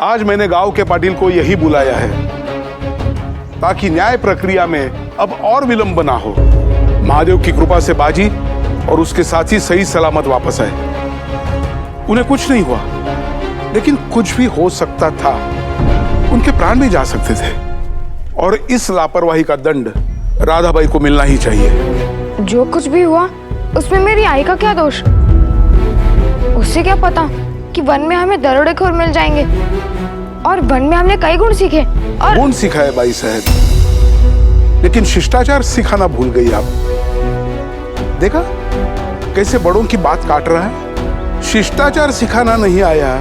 आज मैंने गांव के पाटिल को यही बुलाया है ताकि न्याय प्रक्रिया में अब और विलंब ना हो। महादेव की कृपा से बाजी और उसके साथी सही सलामत वापस आए। उन्हें कुछ नहीं हुआ, लेकिन कुछ भी हो सकता था। उनके प्राण भी जा सकते थे और इस लापरवाही का दंड राधाबाई को मिलना ही चाहिए। जो कुछ भी हुआ उसमें मेरी आई का क्या दोष? उससे क्या पता कि वन में हमें दरोडेखोर मिल जाएंगे, और वन में हमने कई गुण सीखे। और गुण सीखा है बाई साहब, लेकिन शिष्टाचार सिखाना भूल गई आप। देखा कैसे बड़ों की बात काट रहा है। शिष्टाचार सिखाना नहीं आया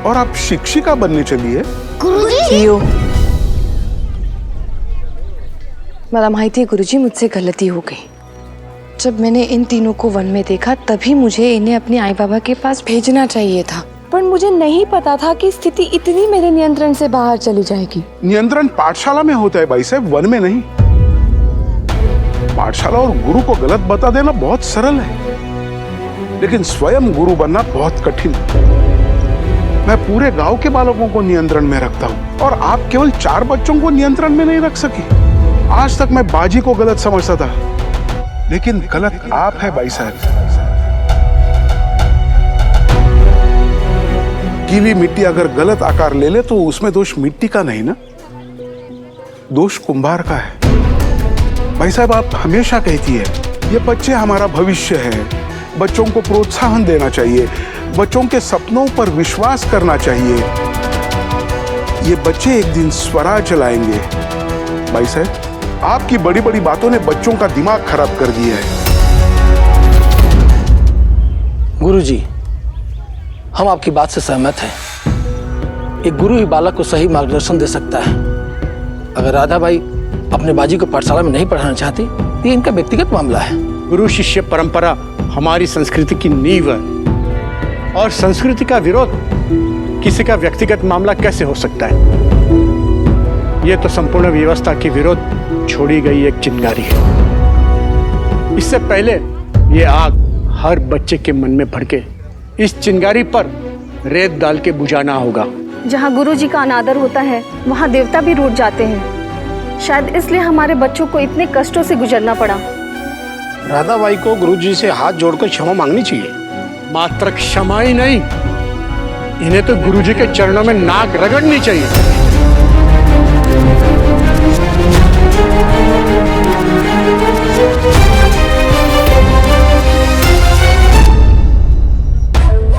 और आप शिक्षिका बनने चली है। गुरुजी, मला माहिती है गुरुजी, मुझसे गलती हो गई। जब मैंने इन तीनों को वन में देखा तभी मुझे इन्हें अपने आई बाबा के पास भेजना चाहिए था, पर मुझे नहीं पता था कि स्थिति इतनी मेरे नियंत्रण से बाहर चली जाएगी। नियंत्रण पाठशाला में होता है भाई साहब, वन में नहीं। पाठशाला और गुरु को गलत बता देना बहुत सरल है, लेकिन स्वयं गुरु बनना बहुत कठिन। मैं पूरे गांव के बालकों को नियंत्रण में रखता हूँ और आप केवल 4 बच्चों को नियंत्रण में नहीं रख सकी। आज तक मैं बाजी को गलत समझता था, लेकिन गलत आप है भाई साहब। गीली मिट्टी अगर गलत आकार ले ले तो उसमें दोष मिट्टी का नहीं ना, दोष कुंभार का है। भाई साहब आप हमेशा कहती है ये बच्चे हमारा भविष्य है, बच्चों को प्रोत्साहन देना चाहिए, बच्चों के सपनों पर विश्वास करना चाहिए। ये बच्चे एक दिन स्वराज चलाएंगे। भाई साहब आपकी बड़ी बड़ी बातों ने बच्चों का दिमाग खराब कर दिया है। गुरुजी, हम आपकी बात से सहमत हैं। एक गुरु ही बालक को सही मार्गदर्शन दे सकता है। अगर राधाबाई अपने बाजी को पाठशाला में नहीं पढ़ाना चाहती तो ये इनका व्यक्तिगत मामला है। गुरु शिष्य परंपरा हमारी संस्कृति की नींव है, और संस्कृति का विरोध किसी का व्यक्तिगत मामला कैसे हो सकता है? यह तो संपूर्ण व्यवस्था के विरोध छोड़ी गई एक चिंगारी है। इससे पहले ये आग हर बच्चे के मन में भड़के, इस चिंगारी पर रेत डाल के बुझाना होगा। जहाँ गुरुजी का अनादर होता है वहाँ देवता भी रूठ जाते हैं। शायद इसलिए हमारे बच्चों को इतने कष्टों से गुजरना पड़ा। राधाबाई को गुरुजी से हाथ जोड़कर क्षमा मांगनी चाहिए। मात्र क्षमा ही नहीं, इन्हें तो गुरुजी के चरणों में नाक रगड़नी चाहिए।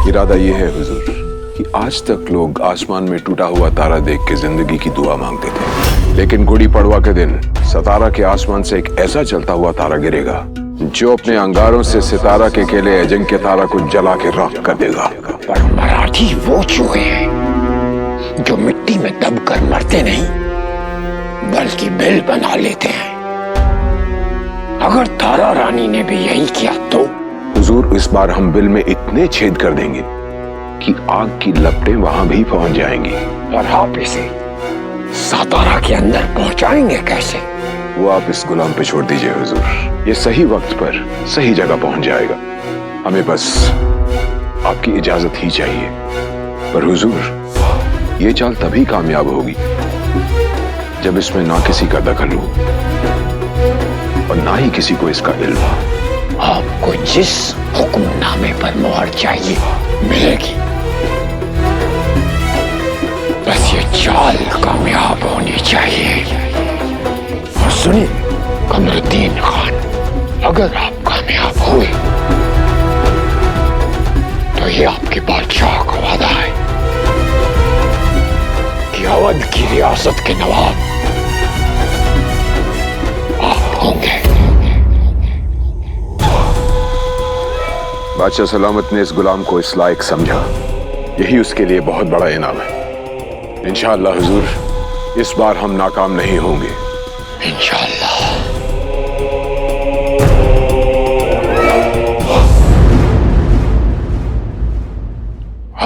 इरादा ये है हुजूर कि आज तक लोग आसमान में टूटा हुआ तारा देख के जिंदगी की दुआ मांगते थे, लेकिन गुड़ी पड़वा के दिन सतारा के आसमान से एक ऐसा चलता हुआ तारा गिरेगा जो अपने अंगारों से सितारा के केले अजिंक्य तारा को जला के राख कर देगा। पर मराठी वो चूहे हैं जो मिट्टी में दबकर मरते नहीं बल्कि बिल बना लेते हैं। अगर तारा रानी ने भी यही किया तो हुजूर इस बार हम बिल में इतने छेद कर देंगे कि आग की लपटें वहां भी पहुंच जाएंगी। और आप इसे सातारा के अंदर पहुंचाएंगे कैसे? वो आप इस गुलाम पे छोड़ दीजिए हुजूर, ये सही वक्त पर सही जगह पहुंच जाएगा। हमें बस आपकी इजाजत ही चाहिए। पर हुजूर ये चाल तभी कामयाब होगी जब इसमें ना किसी का दखल हो और ना ही किसी को इसका इल्म हो। आपको जिस हुक्मनामे पर मोहर चाहिए मिलेगी, बस ये चाल कामयाब होनी चाहिए। और सुनिए कमरुद्दीन खान, अगर आप कामयाब हुए तो ये आपके बादशाह का वादा है कि अवध की रियासत के नवाब आप होंगे। बादशाह सलामत ने इस गुलाम को इस लायक समझा, यही उसके लिए बहुत बड़ा इनाम है। इंशाअल्लाह हुजूर इस बार हम नाकाम नहीं होंगे। इंशाअल्लाह।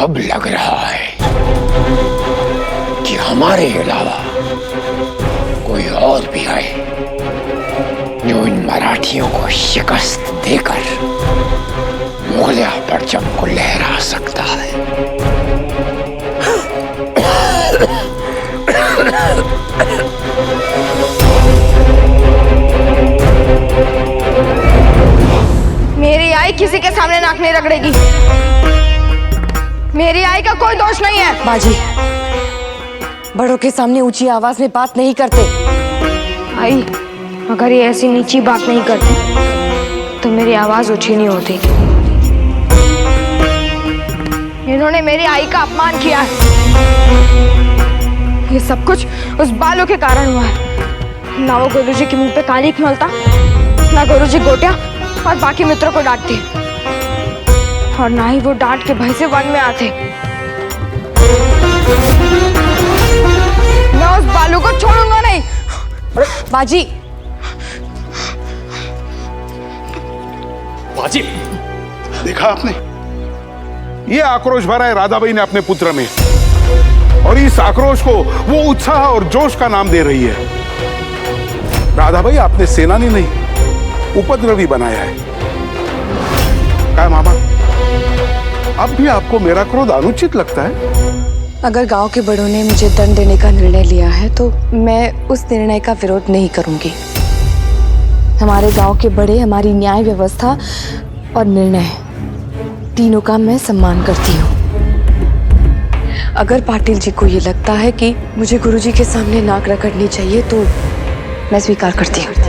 अब लग रहा है कि हमारे अलावा कोई और भी है जो इन मराठियों को शिकस्त देकर मुगलिया परचम को लहरा सकता है। किसी के सामने नाक नहीं रगड़ेगी। मेरी आई का कोई दोष नहीं है। बाजी, बड़ों के सामने ऊंची आवाज में बात नहीं करते। आई, अगर ये ऐसी नीची बात नहीं करती तो मेरी आवाज ऊंची नहीं होती। इन्होंने मेरी आई का अपमान किया है। ये सब कुछ उस बालों के कारण हुआ है। ना वो गुरुजी के मुंह पे कालिक मलता, ना गुरुजी गोटिया और बाकी मित्रों को डांटती, और ना ही वो डांट के भय से वन में आते। मैं उस बालू को छोड़ूंगा नहीं। बाजी, बाजी, देखा आपने, ये आक्रोश भरा है राधाबाई ने अपने पुत्र में, और इस आक्रोश को वो उत्साह और जोश का नाम दे रही है। राधाबाई, आपने सेनानी नहीं, उपद्रवी बनाया है। क्या मामा, अब भी आपको मेरा क्रोध अनुचित लगता है? अगर गांव के बड़ों ने मुझे दंड देने का निर्णय लिया है तो मैं उस निर्णय का विरोध नहीं करूंगी। हमारे गांव के बड़े हमारी न्याय व्यवस्था और निर्णय तीनों का मैं सम्मान करती हूँ। अगर पाटिल जी को ये लगता है कि मुझे गुरुजी के सामने नाक रगड़नी चाहिए तो मैं स्वीकार करती हूँ।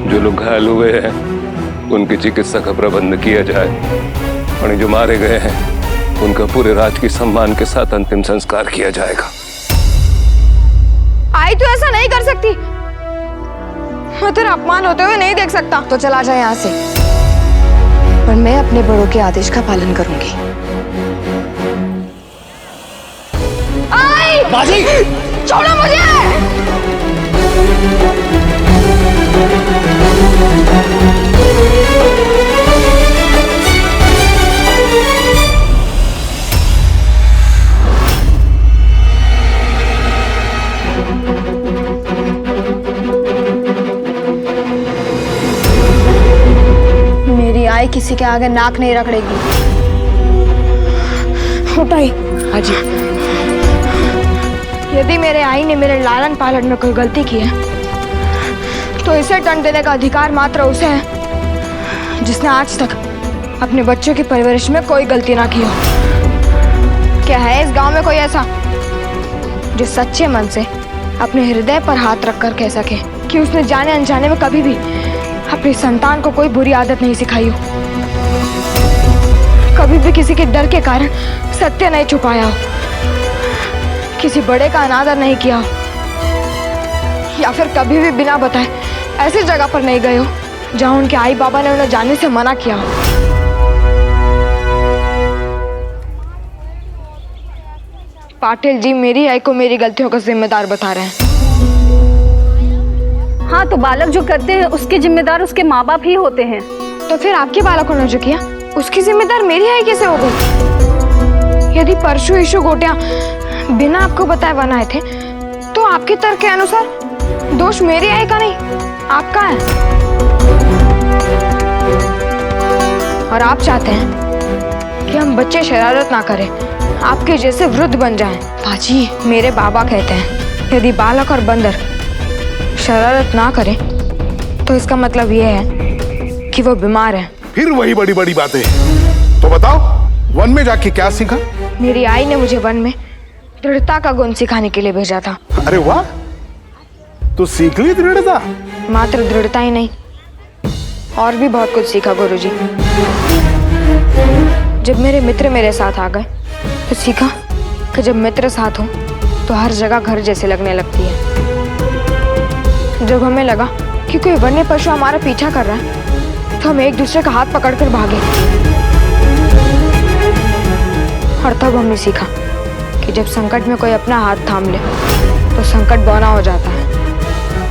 जो लोग घायल हुए हैं उनकी चिकित्सा का प्रबंध किया जाए, और जो मारे गए हैं उनका पूरे राजकीय सम्मान के साथ अंतिम संस्कार किया जाएगा। आई, तू ऐसा नहीं कर सकती। मैं तेरा अपमान होते हुए नहीं देख सकता। तो चला जाए यहाँ से, पर मैं अपने बड़ों के आदेश का पालन करूंगी। आई! बाजी, छोड़ो मुझे। मेरी आई किसी के आगे नाक नहीं रगड़ेगी। उठाई। हाजी, यदि मेरे आई ने मेरे लालन पालन में कोई गलती की है तो इसे दंड देने का अधिकार मात्र उसे है जिसने आज तक अपने बच्चों की परवरिश में कोई गलती ना की हो। क्या है इस गांव में कोई ऐसा जो सच्चे मन से अपने हृदय पर हाथ रखकर कह सके कि उसने जाने अनजाने में कभी भी अपनी संतान को कोई बुरी आदत नहीं सिखाई हो, कभी भी किसी के डर के कारण सत्य नहीं छुपाया हो, किसी बड़े का अनादर नहीं किया हो, या फिर कभी भी बिना बताए ऐसी जगह पर नहीं गए हो जहां उनके आई बाबा ने उन्हें जाने से मना किया हो। पाटिल जी मेरी आई को मेरी गलतियों का जिम्मेदार बता रहे हैं। हाँ, तो बालक जो करते हैं उसके जिम्मेदार उसके माँ बाप ही होते हैं। तो फिर आपके बालकों ने जो किया उसकी जिम्मेदार मेरी आई कैसे हो गई? यदि परशु ईशु गोटिया बिना आपको बताए वन आए थे तो आपके तर्क के अनुसार दोष मेरी आई का नहीं आपका है, और आप चाहते हैं कि हम बच्चे शरारत ना करें, आपके जैसे वृद्ध बन जाएं। बाजी, मेरे बाबा कहते हैं यदि बालक और बंदर शरारत ना करें तो इसका मतलब यह है कि वो बीमार है। फिर वही बड़ी बड़ी बातें। तो बताओ, वन में जाके क्या सीखा? मेरी आई ने मुझे वन में दृढ़ता का गुण सिखाने के लिए भेजा था। अरे वाह, तो सीख ली दृढ़ता? मात्र दृढ़ता ही नहीं, और भी बहुत कुछ सीखा गुरुजी। जब मेरे मित्र मेरे साथ आ गए तो सीखा कि जब मित्र साथ हो तो हर जगह घर जैसे लगने लगती है। जब हमें लगा कि कोई वन्य पशु हमारा पीछा कर रहा है तो हम एक दूसरे का हाथ पकड़कर भागे, और तब हमने सीखा कि जब संकट में कोई अपना हाथ थाम ले तो संकट बौना हो जाता है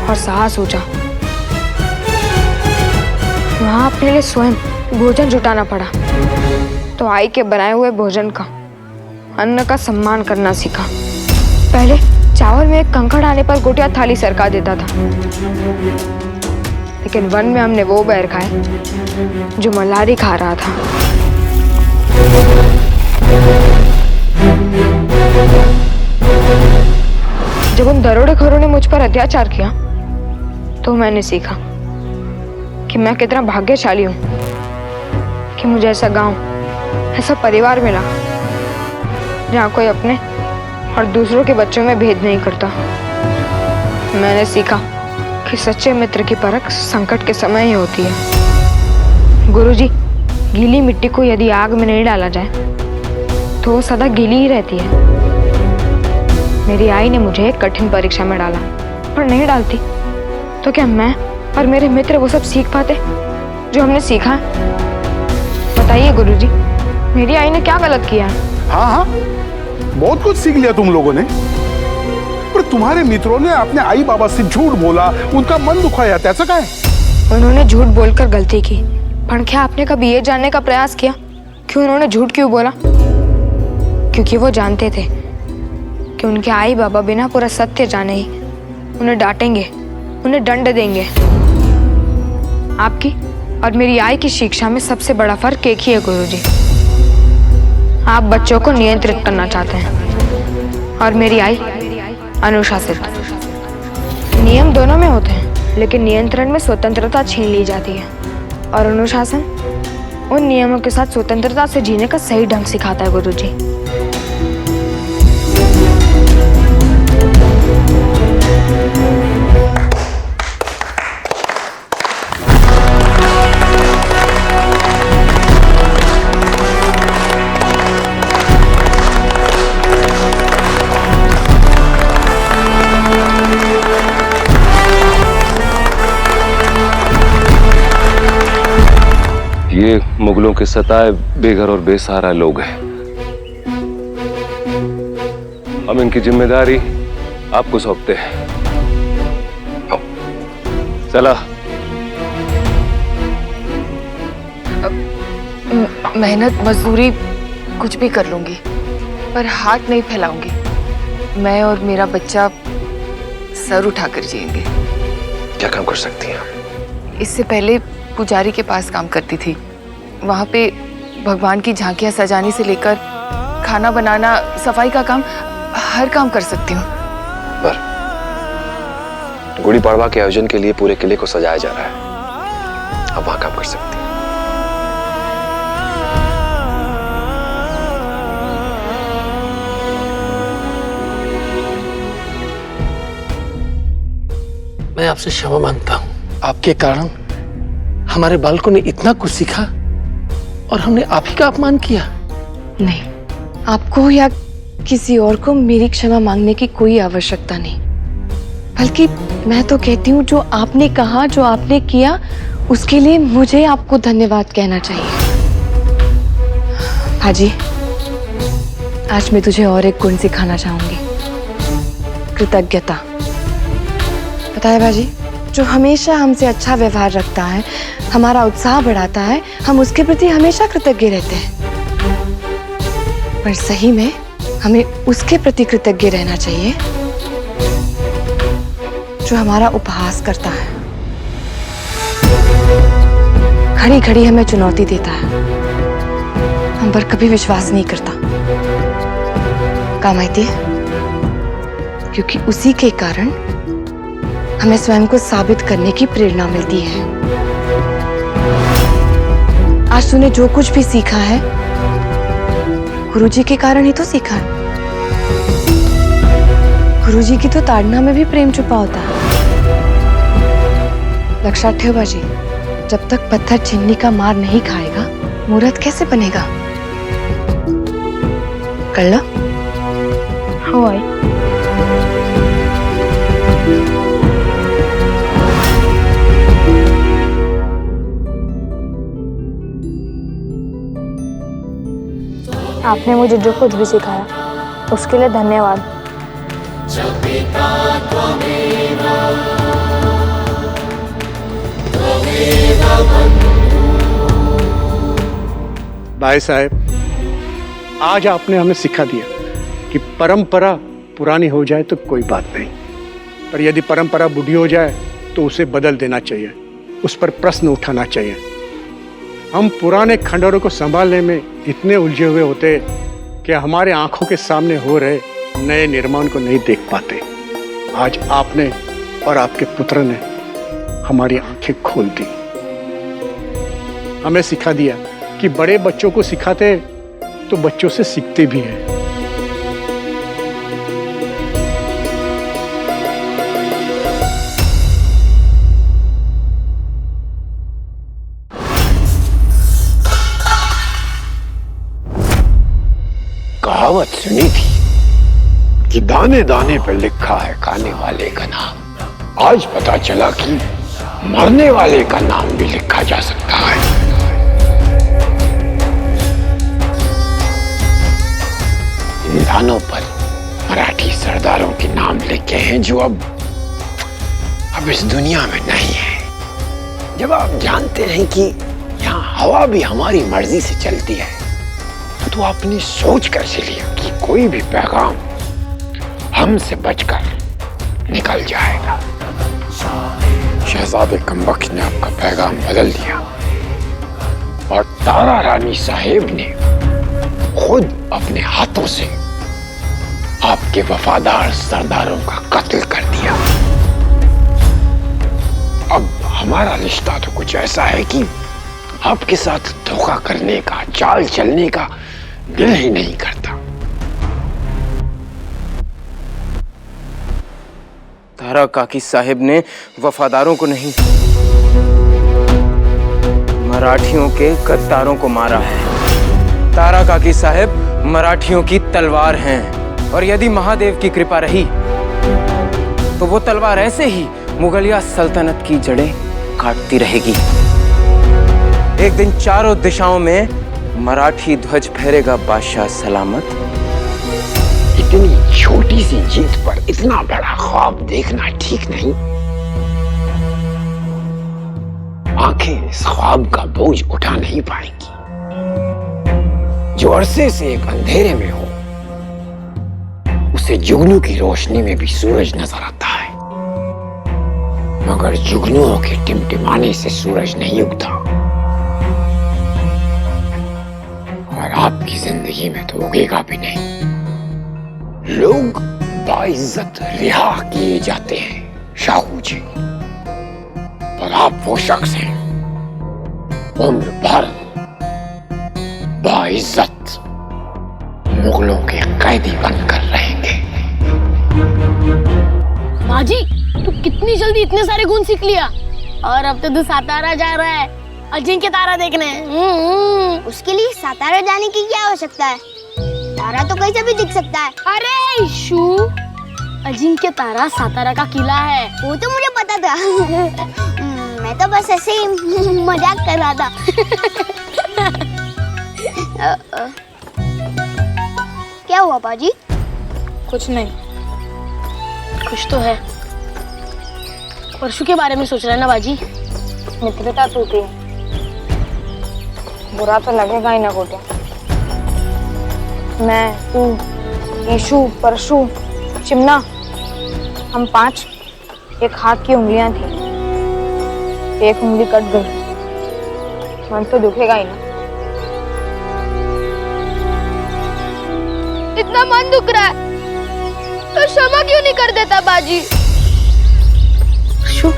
और साहस ऊंचा। वहां अपने लिए स्वयं भोजन जुटाना पड़ा तो आई के बनाए हुए भोजन का अन्न का सम्मान करना सीखा। पहले चावल में एक कंकड़ आने पर गोटिया थाली सरका देता था, लेकिन वन में हमने वो बैर खाए जो मल्हारी खा रहा था। जब उन दरोडेखोरों ने मुझ पर अत्याचार किया तो मैंने सीखा कि मैं कितना भाग्यशाली हूं कि मुझे ऐसा गांव, ऐसा परिवार मिला जहां कोई अपने और दूसरों के बच्चों में भेद नहीं करता। मैंने सीखा कि सच्चे मित्र की परख संकट के समय ही होती है। गुरुजी, गीली मिट्टी को यदि आग में नहीं डाला जाए तो वो सदा गीली ही रहती है। मेरी आई ने मुझे एक कठिन परीक्षा में डाला, पर नहीं डालती तो क्या मैं और मेरे मित्र वो सब सीख पाते जो हमने सीखा है? बताइए गुरुजी, मेरी आई ने क्या गलत किया है? हाँ हाँ, बहुत कुछ सीख लिया तुम लोगों ने, पर तुम्हारे मित्रों ने अपने आई बाबा से झूठ बोला, उनका मन दुखाया, ऐसा क्या है? उन्होंने झूठ बोलकर गलती की, पर क्या आपने कभी ये जानने का प्रयास किया कि उन्होंने झूठ क्यों बोला? क्योंकि वो जानते थे कि उनके आई बाबा बिना पूरा सत्य जाने ही उन्हें डांटेंगे, उन्हें दंड देंगे। आपकी और मेरी आई की शिक्षा में सबसे बड़ा फर्क एक ही है गुरुजी। आप बच्चों को नियंत्रित करना चाहते हैं और मेरी आई अनुशासित। नियम दोनों में होते हैं, लेकिन नियंत्रण में स्वतंत्रता छीन ली जाती है और अनुशासन उन नियमों के साथ स्वतंत्रता से जीने का सही ढंग सिखाता है गुरुजी। ये मुगलों के सताए बेघर और बेसहारा लोग हैं। हम इनकी जिम्मेदारी आपको सौंपते हैं। चला। मेहनत मजदूरी कुछ भी कर लूंगी, पर हाथ नहीं फैलाऊंगी। मैं और मेरा बच्चा सर उठाकर जिएंगे। क्या काम कर सकती हैं आप? इससे पहले पुजारी के पास काम करती थी। वहाँ पे भगवान की झांकियाँ सजाने से लेकर खाना बनाना, सफाई का काम, हर काम कर सकती हूँ। पर गुड़ी पड़वा के आयोजन के लिए पूरे किले को सजाया जा रहा है, अब वहाँ काम कर सकती हैं। मैं आपसे क्षमा मांगता हूँ। आपके कारण हमारे बालकों ने इतना कुछ सीखा और हमने आप ही का अपमान किया। नहीं, आपको या किसी और को मेरी क्षमा मांगने की कोई आवश्यकता नहीं, बल्कि मैं तो कहती हूँ जो आपने कहा, जो आपने किया, उसके लिए मुझे आपको धन्यवाद कहना चाहिए। हाजी, आज मैं तुझे और एक गुण सिखाना चाहूंगी, कृतज्ञता। पता है बाजी, जो हमेशा हमसे अच्छा व्यवहार रखता है, हमारा उत्साह बढ़ाता है, हम उसके प्रति हमेशा कृतज्ञ रहते हैं। पर सही में हमें उसके प्रति कृतज्ञ रहना चाहिए जो हमारा उपहास करता है, घड़ी घड़ी हमें चुनौती देता है, हम पर कभी विश्वास नहीं करता। काम आती है क्योंकि उसी के कारण हमें स्वयं को साबित करने की प्रेरणा मिलती है। आज तूने जो कुछ भी सीखा है, गुरुजी के कारण ही तो सीखा है। गुरुजी की तो ताड़ना में भी प्रेम छुपा होता है। लक्षात ठेव बाजी, जब तक पत्थर चिमनी का मार नहीं खाएगा, मूर्त कैसे बनेगा? कल्ला? हो आई। आपने मुझे जो कुछ भी सिखाया उसके लिए धन्यवाद। भाई साहब, आज आपने हमें सिखा दिया कि परंपरा पुरानी हो जाए तो कोई बात नहीं, पर यदि परंपरा बूढ़ी हो जाए तो उसे बदल देना चाहिए, उस पर प्रश्न उठाना चाहिए। हम पुराने खंडहरों को संभालने में इतने उलझे हुए होते कि हमारे आंखों के सामने हो रहे नए निर्माण को नहीं देख पाते। आज आपने और आपके पुत्र ने हमारी आंखें खोल दी, हमें सिखा दिया कि बड़े बच्चों को सिखाते तो बच्चों से सीखते भी हैं। कहावत सुनी थी कि दाने दाने पर लिखा है खाने वाले का नाम। आज पता चला कि मरने वाले का नाम भी लिखा जा सकता है। इन दानों पर मराठी सरदारों के नाम लिखे हैं जो अब इस दुनिया में नहीं है। जब आप जानते हैं कि यहाँ हवा भी हमारी मर्जी से चलती है, तो आपने सोच कर चलिए कि कोई भी पैगाम हमसे बचकर निकल जाएगा। शहजादे कमबख्श ने आपका पैगाम बदल दिया और तारा रानी साहेब ने खुद अपने हाथों से आपके वफादार सरदारों का कत्ल कर दिया। अब हमारा रिश्ता तो कुछ ऐसा है कि आपके साथ धोखा करने का, चाल चलने का दिल ही नहीं करता। तारा काकी साहिब ने वफादारों को नहीं, मराठियों के गद्दारों को मारा है। तारा काकी साहिब मराठियों की तलवार हैं, और यदि महादेव की कृपा रही तो वो तलवार ऐसे ही मुगलिया सल्तनत की जड़ें काटती रहेगी। एक दिन चारों दिशाओं में मराठी ध्वज फहरेगा बादशाह सलामत। इतनी छोटी सी जीत पर इतना बड़ा ख्वाब देखना ठीक नहीं। आंखें इस ख्वाब का बोझ उठा नहीं पाएंगी। जो अरसे से एक अंधेरे में हो, उसे जुगनू की रोशनी में भी सूरज नजर आता है, मगर जुगनुओं के टिमटिमाने से सूरज नहीं उगता। और आपकी जिंदगी में तो उगेगा भी नहीं। लोग बाइज्जत रिहा किए जाते हैं शाहू जी, पर आप वो शख्स हैं उम्र भर बाइज्जत मुगलों के कैदी बनकर रहेंगे। बाजी, तू कितनी जल्दी इतने सारे गुण सीख लिया, और अब तो तू सातारा जा रहा है अजिंक्य तारा देखने। उसके लिए सातारा जाने की क्या आवश्यकता है? तारा तो कहीं से भी दिख सकता है। अरे इशू, अजिंक्य तारा सातारा का किला है। वो तो मुझे पता था। मैं तो बस ऐसे ही मजाक कर रहा था। क्या हुआ बाजी? कुछ नहीं। कुछ तो है। परशु के बारे में सोच रहे हैं ना बाजी? मित्रता टूटी, बुरा तो लगेगा ही ना गोटे। मैं, तू, ईशु, परशु, चिमना, हम 5 एक हाथ की उंगलियां थी। एक उंगली कट गई, मन तो दुखेगा ही ना। इतना मन दुख रहा है तो क्षमा क्यों नहीं कर देता बाजी? परशु,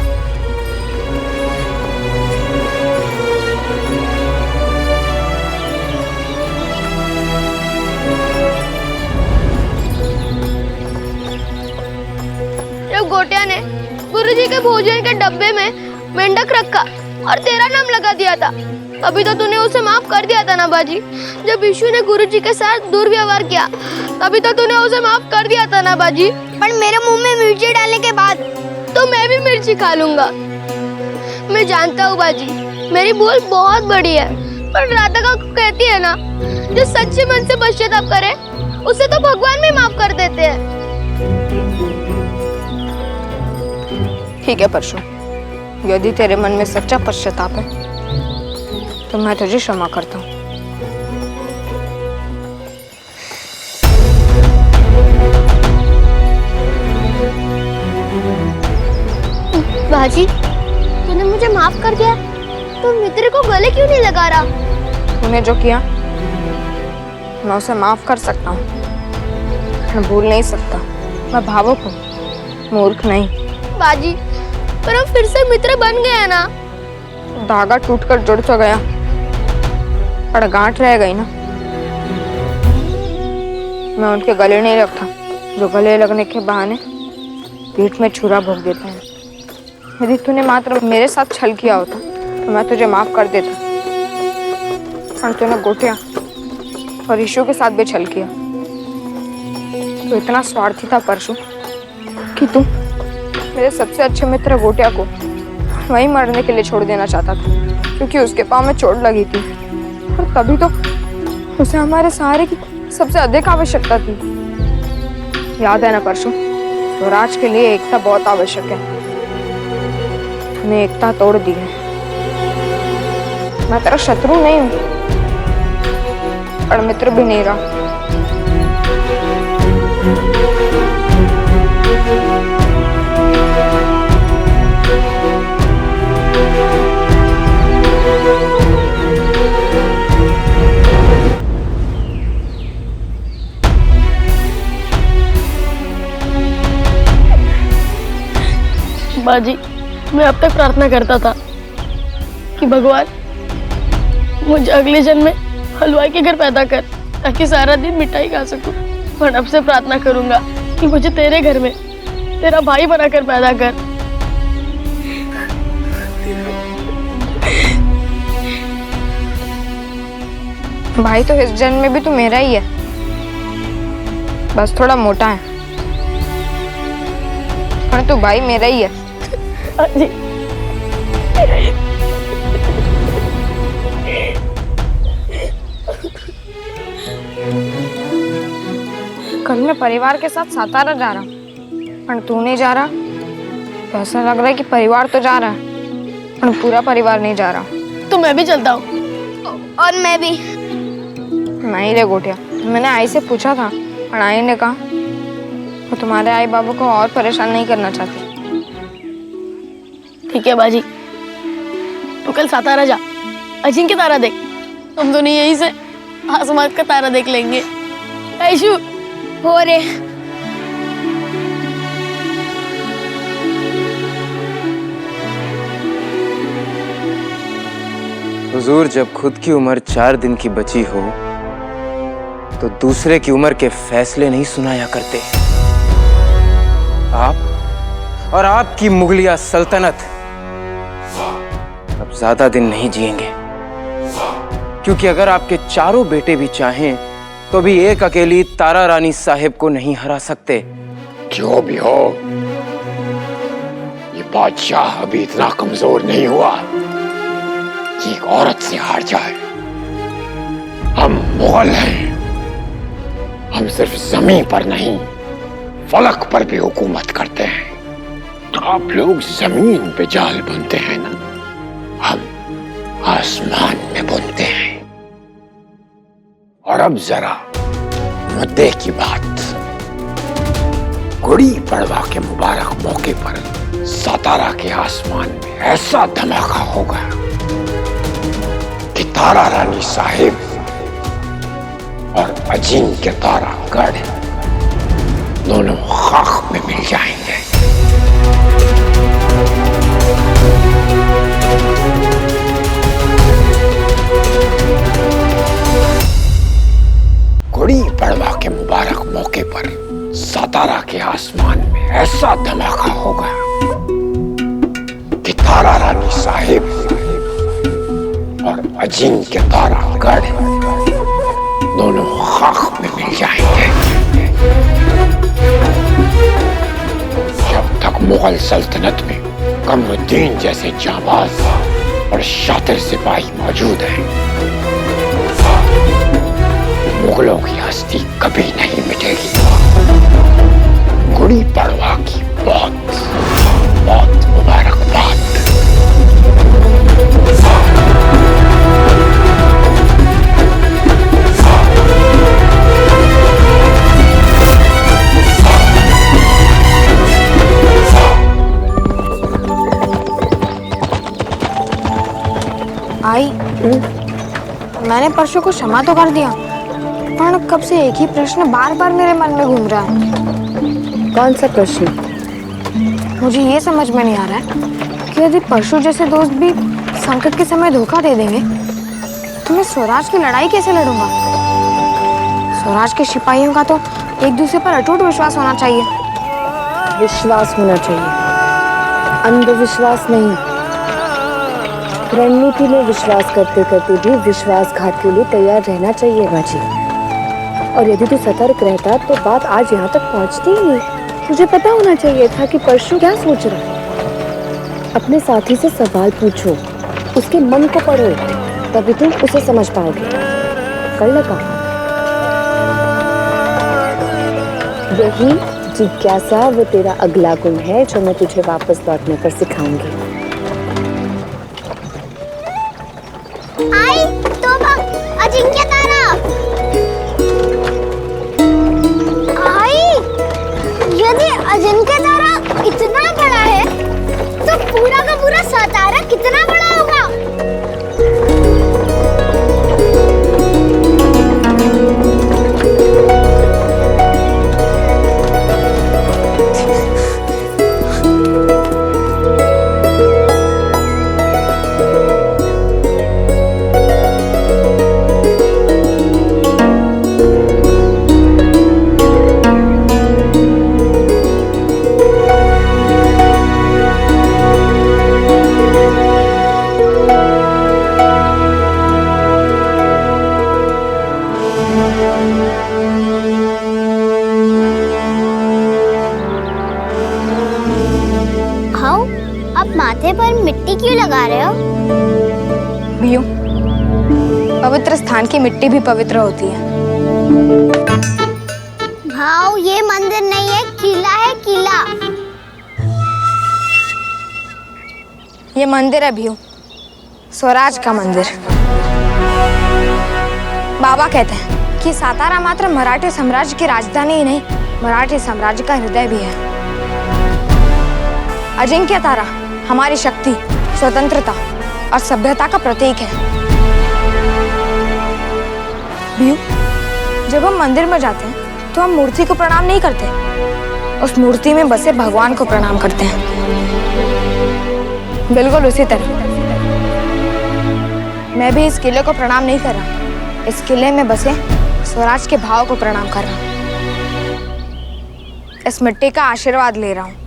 गोटिया ने गुरुजी के भोजन के डब्बे में मेंढक रखा और तेरा नाम लगा दिया था। अभी तो तूने उसे माफ कर दिया था ना बाजी? जब यीशु ने गुरुजी के साथ दुर्व्यवहार किया, अभी तो तूने उसे माफ कर दिया था ना बाजी? पर मेरे मुंह में मिर्ची डालने के बाद तो मैं भी मिर्ची खा लूंगा। मैं जानता हूँ बाजी, मेरी भूल बहुत बड़ी है, पर राधा का कहती है ना, जो सच्चे मन से पश्चाताप करे उसे तो भगवान भी माफ कर देते हैं। ठीक है परशु, यदि तेरे मन में सच्चा पश्चाताप है तो मैं तुझे क्षमा करता हूँ। बाजी, तूने मुझे माफ कर दिया, तो मित्र को गले क्यों नहीं लगा रहा? तूने जो किया मैं उसे माफ कर सकता हूँ, मैं भूल नहीं सकता। मैं भावुक हूँ, मूर्ख नहीं। बाजी, पर हम फिर से मित्र बन गए ना। धागा टूटकर जुड़ तो गया, पर गांठ रह गई ना। मैं उनके गले नहीं लगता जो गले लगने के बहाने पीठ में छुरा भोग देते हैं। यदि तूने मात्र मेरे साथ छल किया होता तो मैं तुझे माफ कर देता, पर तूने गोटिया और ईशु के साथ भी छल किया। तो इतना स्वार्थी था परशु कि तू मेरे सबसे अच्छे मित्र गोटिया को वहीं मरने के लिए छोड़ देना चाहता था, क्योंकि उसके पाँव में चोट लगी थी और तभी तो उसे हमारे सहारे की सबसे अधिक आवश्यकता थी। याद है ना परशु, स्वराज के लिए एकता बहुत आवश्यक है। तूने एकता तोड़ दी है। मैं तेरा शत्रु नहीं हूँ, पर मित्र भी नहीं रहा। बाजी, मैं अब तक प्रार्थना करता था कि भगवान मुझे अगले जन्म में हलवाई के घर पैदा कर, ताकि सारा दिन मिठाई खा सकूं। पर अब से प्रार्थना करूंगा कि मुझे तेरे घर में तेरा भाई बनाकर पैदा कर। भाई तो इस जन्म में भी तू मेरा ही है, बस थोड़ा मोटा है, पर तू भाई मेरा ही है। कल मैं परिवार के साथ सातारा जा रहा हूँ, पर तू नहीं जा रहा। तो ऐसा लग रहा है कि परिवार तो जा रहा है, पर पूरा परिवार नहीं जा रहा। तो मैं भी चलता हूँ। और मैं भी। नहीं रे गोटिया, मैंने आई से पूछा था, पर आई ने कहा वो तुम्हारे आई बाबू को और परेशान नहीं करना चाहती। ठीक है बाजी, तू कल सातारा जा, अजिंक्य तारा देख। हम दोनों यहीं से आसमान का तारा देख लेंगे। ऐशु हो रे। हुजूर, जब खुद की उम्र 4 दिन की बची हो तो दूसरे की उम्र के फैसले नहीं सुनाया करते। आप और आपकी मुगलिया सल्तनत अब ज्यादा दिन नहीं जिएंगे, क्योंकि अगर आपके चारों बेटे भी चाहें तो भी एक अकेली तारा रानी साहिब को नहीं हरा सकते। जो भी हो, ये बादशाह अभी इतना कमजोर नहीं हुआ कि एक औरत से हार जाए। हम मुगल हैं, हम सिर्फ जमीन पर नहीं फलक पर भी हुकूमत करते हैं। तो आप लोग जमीन पे जाल बुनते हैं ना, हम आसमान में बुनते हैं। और अब जरा मुद्दे की बात। गुड़ी पड़वा के मुबारक मौके पर सातारा के आसमान में ऐसा धमाका होगा कि तारा रानी साहिब और अजिंक्य तारा गढ़ दोनों खाक में मिल जाएंगे। गुड़ी पड़वा के मुबारक मौके पर सातारा के आसमान में ऐसा धमाका होगा कि तारा रानी साहिब और अजिंक्य तारा गढ़ दोनों खाक में मिल जाएंगे। जब तक मुगल सल्तनत में कमरुद्दीन जैसे जाबाज और शातिर सिपाही मौजूद हैं, मुगलों की हस्ती कभी नहीं मिटेगी। गुड़ी पड़वा की बहुत बहुत मुबारकबाद। परशु को क्षमा तो कर दिया, पर कब से एक ही प्रश्न बार बार मेरे मन में घूम रहा है। कौन सा प्रश्न? मुझे ये समझ में नहीं आ रहा है कि यदि परशु जैसे दोस्त भी संकट के समय धोखा दे देंगे तो मैं स्वराज की लड़ाई कैसे लड़ूंगा। स्वराज के सिपाहियों का तो एक दूसरे पर अटूट विश्वास होना चाहिए। विश्वास होना चाहिए, अंधविश्वास नहीं। रणनीति में विश्वास करते करते भी विश्वासघात के लिए तैयार रहना चाहिए बाजी। और यदि तू सतर्क रहता तो बात आज यहाँ तक पहुँचती ही नहीं। तुझे पता होना चाहिए था कि परशु क्या सोच रहा है। अपने साथी से सवाल पूछो, उसके मन को पढ़ो, तभी तुम उसे समझ पाओगे। कर लगा। यही जिज्ञासा वो तेरा अगला गुण है जो मैं तुझे वापस लौटने पर सिखाऊंगी। आई तो अजिंक्य तारा आई। यदि अजिंक्य तारा इतना बड़ा है तो पूरा का पूरा सतारा कितना बड़ा होगा। माथे पर मिट्टी क्यों लगा रहे हो? भैया, पवित्र स्थान की मिट्टी भी पवित्र होती है। भाव, ये मंदिर नहीं है, किला है, किला। ये मंदिर है भैया, स्वराज का मंदिर। बाबा कहते हैं कि सातारा मात्र मराठी साम्राज्य की राजधानी ही नहीं, मराठी साम्राज्य का हृदय भी है। अजिंक्य तारा हमारी शक्ति, स्वतंत्रता और सभ्यता का प्रतीक है। भीयू, जब हम मंदिर में जाते हैं तो हम मूर्ति को प्रणाम नहीं करते, उस मूर्ति में बसे भगवान को प्रणाम करते हैं। बिल्कुल उसी तरह मैं भी इस किले को प्रणाम नहीं कर रहा, इस किले में बसे स्वराज के भाव को प्रणाम कर रहा हूँ। इस मिट्टी का आशीर्वाद ले रहा हूँ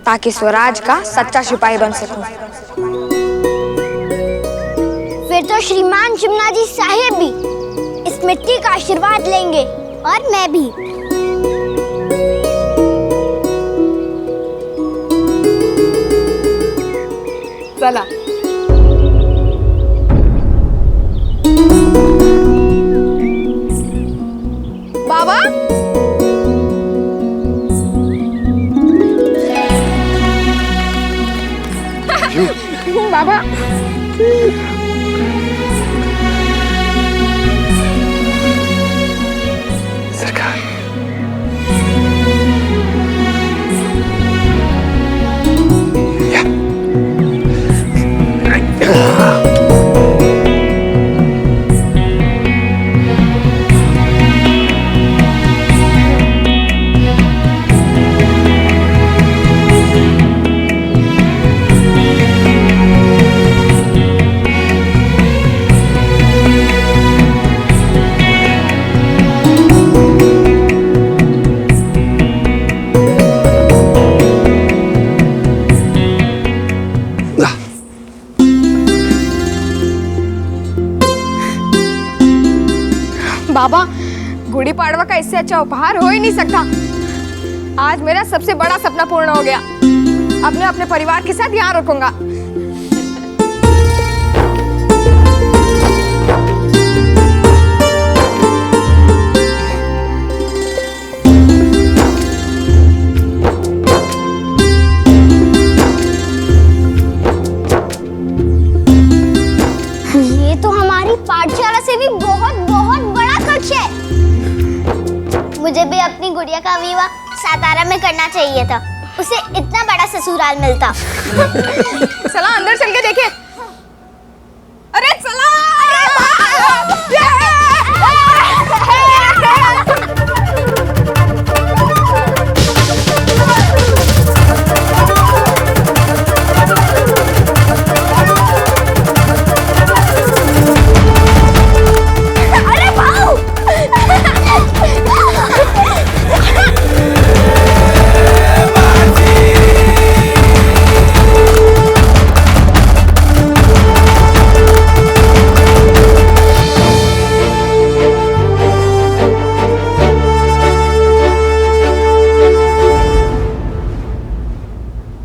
ताकि स्वराज का सच्चा सिपाही बन सकूं। फिर तो श्रीमान शिमलाजी साहेब भी इस मिट्टी का आशीर्वाद लेंगे और मैं भी। चला। बाबा, बाबा, सरकार, बाबा, गुड़ी पाड़वा का इससे अच्छा उपहार हो ही नहीं सकता। आज मेरा सबसे बड़ा सपना पूर्ण हो गया। अब मैं अपने परिवार के साथ यहाँ रुकूंगा। ये तो हमारी पाठशाला से भी बहुत बहुत बड़ा खर्च है। मुझे भी अपनी गुड़िया का विवाह सातारा में करना चाहिए था, उसे इतना बड़ा ससुराल मिलता। चला अंदर चल के देखे। अरे चला।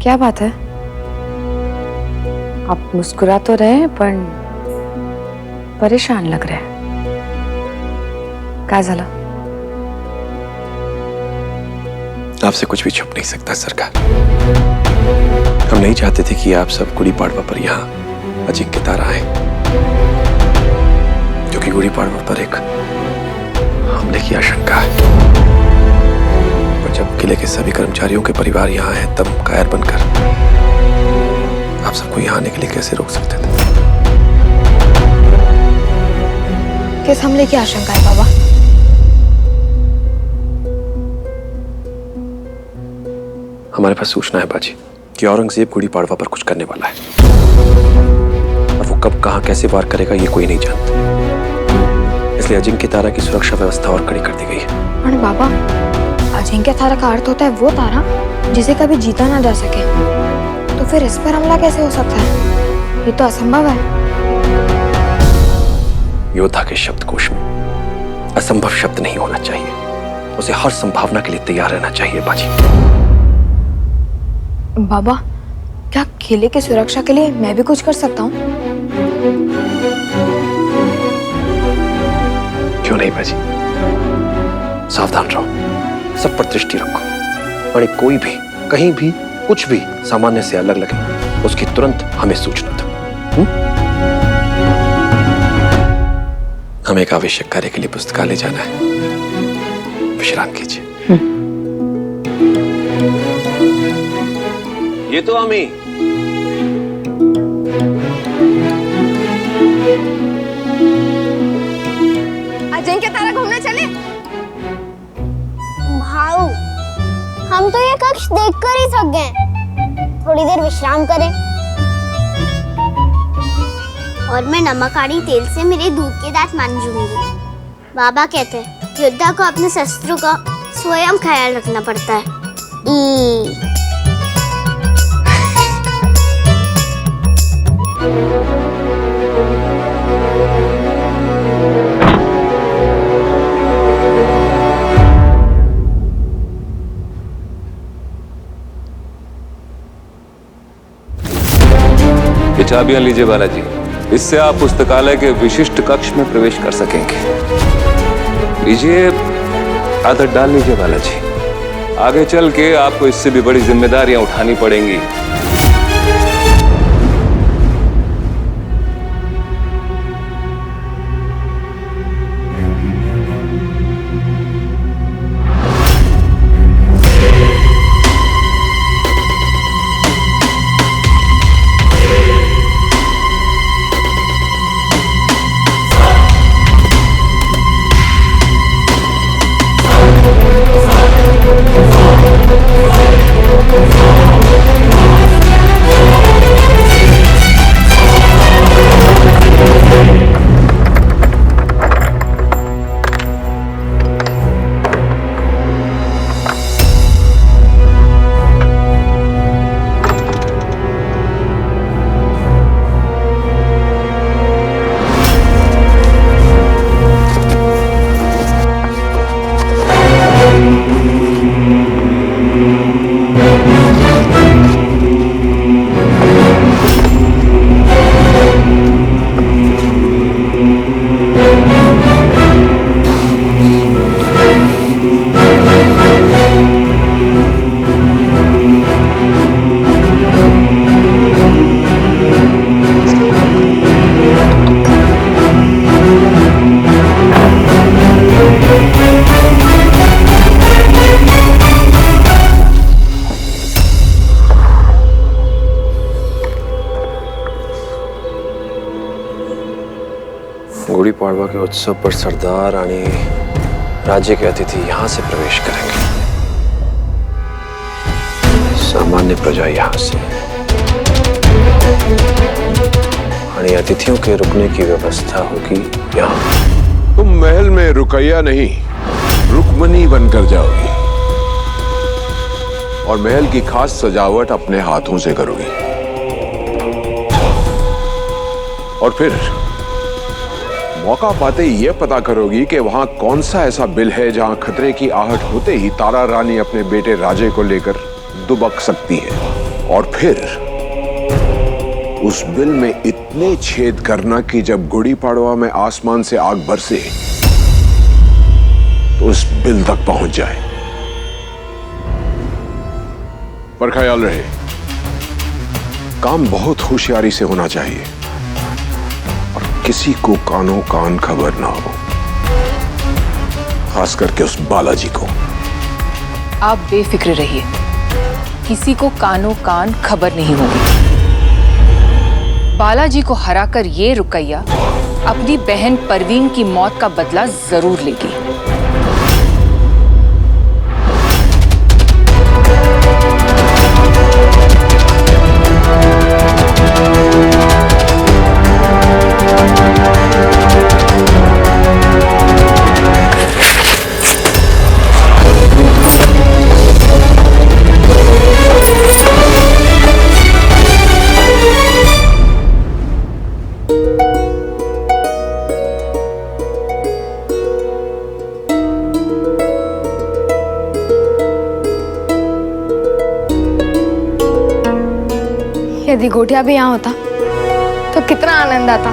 क्या बात है? आप मुस्कुरा तो रहे हैं पण परेशान लग रहे हैं. काय झालं? आपसे कुछ भी छुप नहीं सकता सरकार. हम नहीं चाहते थे कि आप सब गुड़ी पड़वा पर यहाँ अजिंक्य तारा आए, क्योंकि गुड़ी पड़वा पर एक हमले की आशंका है. पर जब किले के सभी कर्मचारियों के परिवार यहाँ आए तब कायर बनकर आप सबको यहाँ आने के लिए कैसे रोक सकते थे? किस हमले की आशंका है बाबा? हमारे पास सूचना है बाजी कि औरंगजेब गुड़ी पड़वा पर कुछ करने वाला है, और वो कब कहां कैसे वार करेगा ये कोई नहीं जानता. इसलिए अजिंक्य तारा की सुरक्षा व्यवस्था और कड़ी कर दी गई है. अरे बाबा, अजिंक्य तारा का अर्थ होता है वो तारा जिसे कभी जीता ना जा सके. तो फिर इस पर हमला कैसे हो सकता है? ये तो असंभव है. योद्धा के शब्दकोश में असंभव शब्द नहीं होना चाहिए. उसे हर संभावना के लिए तैयार रहना चाहिए बाजी. बाबा, क्या किले की सुरक्षा के लिए मैं भी कुछ कर सकता हूँ? क्यों नहीं बाजी. सावधान रहो, सब पर दृष्टि रखो, और कोई भी कहीं भी कुछ भी सामान्य से अलग लगे उसकी तुरंत हमें सूचना दो. हमें एक आवश्यक कार्य के लिए पुस्तकालय जाना है. विश्राम कीजिए. ये तो आमी. अजिंक्य तारा घूमने चले? भाऊ, हम तो ये कक्ष देखकर ही थक गए. थोड़ी देर विश्राम करें. और मैं नमकाड़ी तेल से मेरे दूध के दांत मांजूंगी. बाबा कहते हैं योद्धा को अपने शस्त्रों का स्वयं ख्याल रखना पड़ता है. ये चाबियां लीजिए बालाजी. इससे आप पुस्तकालय के विशिष्ट कक्ष में प्रवेश कर सकेंगे. लीजिए, आदत डाल लीजिए बालाजी. आगे चल के आपको इससे भी बड़ी जिम्मेदारियां उठानी पड़ेंगी. गुड़ी पड़वा के उत्सव पर सरदार आणि राज्य के अतिथि यहाँ से प्रवेश करेंगे. सामान्य प्रजा यहाँ से, आणि अतिथियों के रुकने की व्यवस्था होगी यहाँ. तुम महल में रुकैया नहीं, रुकमनी बनकर जाओगी, और महल की खास सजावट अपने हाथों से करोगी. और फिर मौका पाते ही यह पता करोगी कि वहां कौन सा ऐसा बिल है जहां खतरे की आहट होते ही तारा रानी अपने बेटे राजे को लेकर दुबक सकती है. और फिर उस बिल में इतने छेद करना कि जब गुड़ी पाड़वा में आसमान से आग बरसे तो उस बिल तक पहुंच जाए। पर ख्याल रहे, काम बहुत होशियारी से होना चाहिए और किसी को कानों कान खबर ना हो, खास करके उस बालाजी को। आप बेफिक्र रहिए, किसी को कानों कान खबर नहीं होगी। बालाजी को हराकर ये रुकैया अपनी बहन परवीन की मौत का बदला जरूर लेगी। यदि गोटिया भी यहाँ होता तो कितना आनंद आता।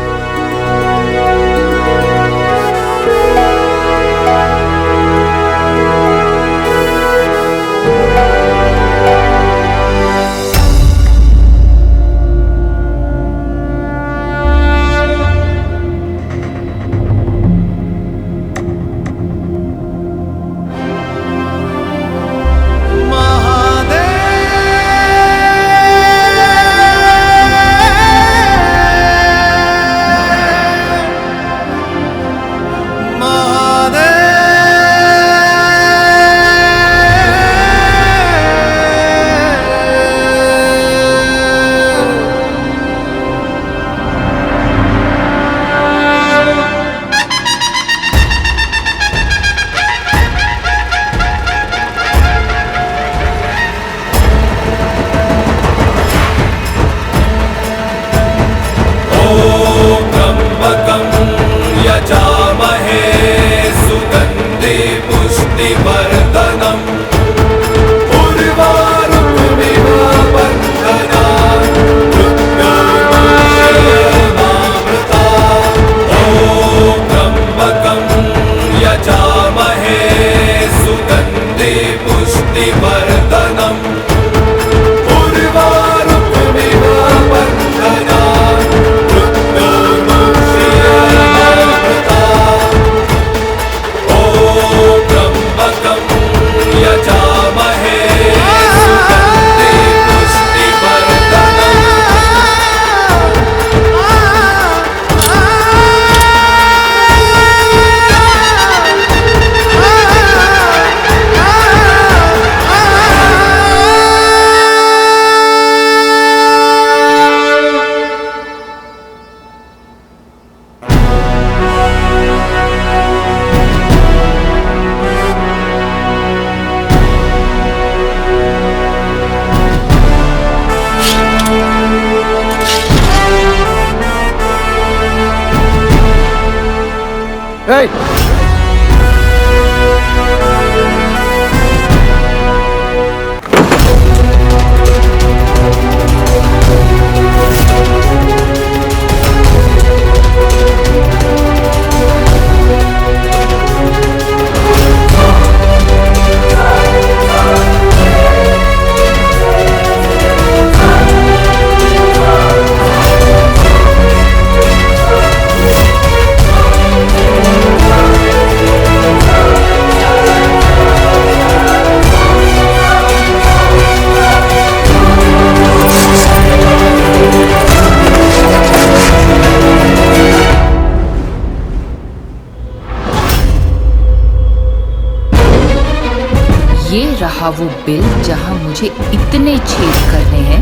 रहा वो बिल जहां मुझे इतने छेद करने हैं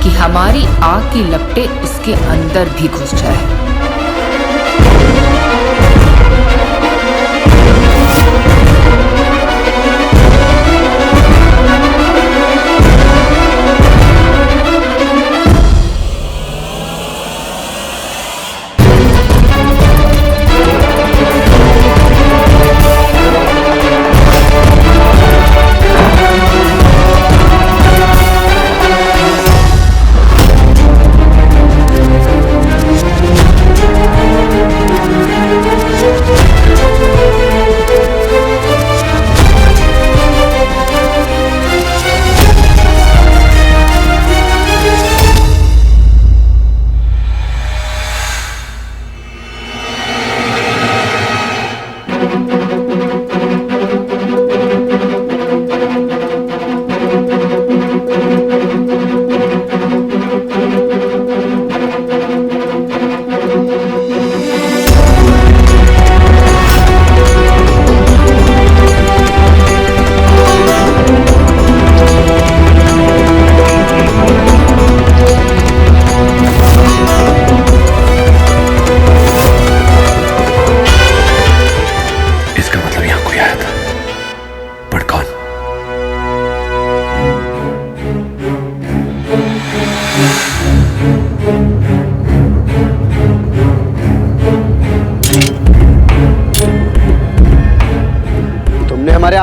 कि हमारी आग की लपटें इसके अंदर भी घुस जाए।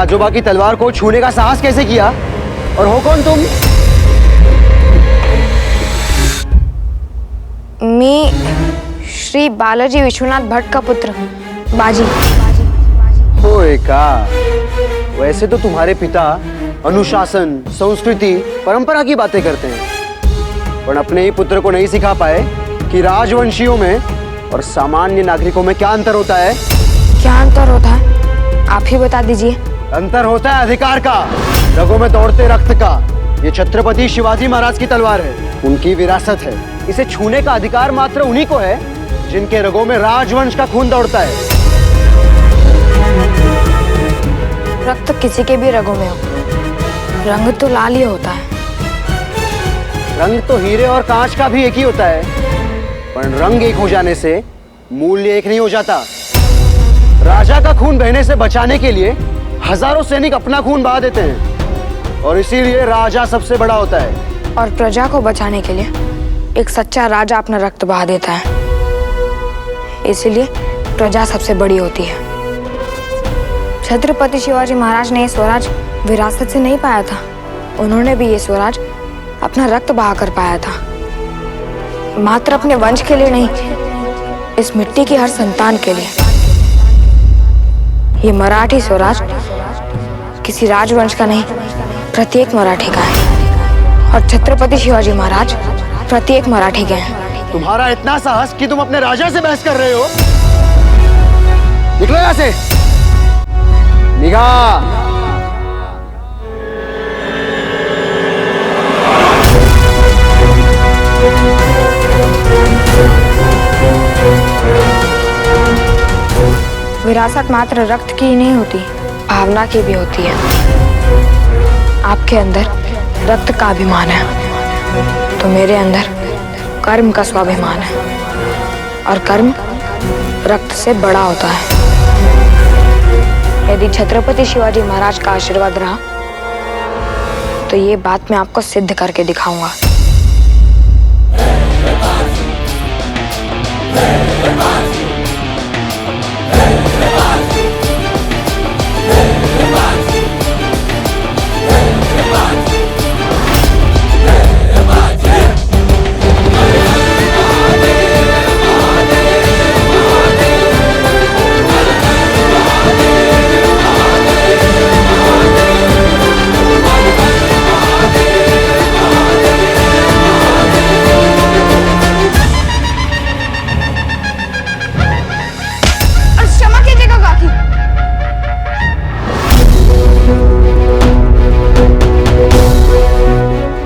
आजोबा की तलवार को छूने का साहस कैसे किया? और हो कौन तुम? मैं श्री बालाजी विश्वनाथ भट्ट का पुत्र बाजी। ओए का, वैसे तो तुम्हारे पिता अनुशासन, संस्कृति, परंपरा की बातें करते हैं, पर अपने ही पुत्र को नहीं सिखा पाए कि राजवंशियों में और सामान्य नागरिकों में क्या अंतर होता है। क्या अंतर होता है, आप ही बता दीजिए। अंतर होता है अधिकार का, रगों में दौड़ते रक्त का। ये छत्रपति शिवाजी महाराज की तलवार है, उनकी विरासत है। इसे छूने का अधिकार मात्र उन्हीं को है जिनके रगों में राजवंश का खून दौड़ता है। रक्त किसी के भी रगों में हो, रंग तो लाल ही होता है। रंग तो हीरे और कांच का भी एक ही होता है, पर रंग एक हो जाने से मूल्य एक नहीं हो जाता। राजा का खून बहने से बचाने के लिए हजारों सैनिक अपना खून बहा देते हैं, और इसीलिए राजा सबसे बड़ा होता है। और प्रजा को बचाने के लिए एक सच्चा राजा अपना रक्त बहा देता है, इसीलिए प्रजा सबसे बड़ी होती है। छत्रपति शिवाजी महाराज ने ये स्वराज विरासत से नहीं पाया था, उन्होंने भी ये स्वराज अपना रक्त बहाकर पाया था। मात्र अपने वंश के लिए नहीं, इस मिट्टी की हर संतान के लिए। ये मराठी स्वराज किसी राजवंश का नहीं, प्रत्येक मराठी का है, और छत्रपति शिवाजी महाराज प्रत्येक मराठी के हैं। तुम्हारा इतना साहस कि तुम अपने राजा से बहस कर रहे हो? निकलो यहां से, निगाह। विरासत मात्र रक्त की ही नहीं होती, भावना की भी होती है। आपके अंदर रक्त का अभिमान है तो मेरे अंदर कर्म का स्वाभिमान है, और कर्म रक्त से बड़ा होता है। यदि छत्रपति शिवाजी महाराज का आशीर्वाद रहा तो ये बात मैं आपको सिद्ध करके दिखाऊंगा।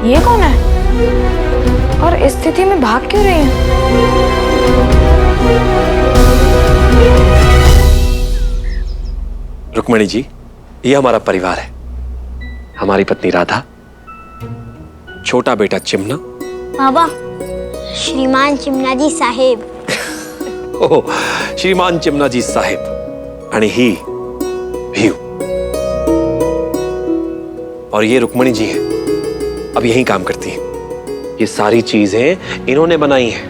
ये कौन है और इस स्थिति में भाग क्यों रही है? रुक्मणी जी, ये हमारा परिवार है। हमारी पत्नी राधा, छोटा बेटा चिमना। बाबा, श्रीमान चिमना जी साहेब। ओह, श्रीमान चिमना जी साहेब। आणि ही भीव, और ये रुक्मणी जी है, अब यहीं काम करती है। ये सारी चीजें इन्होंने बनाई हैं।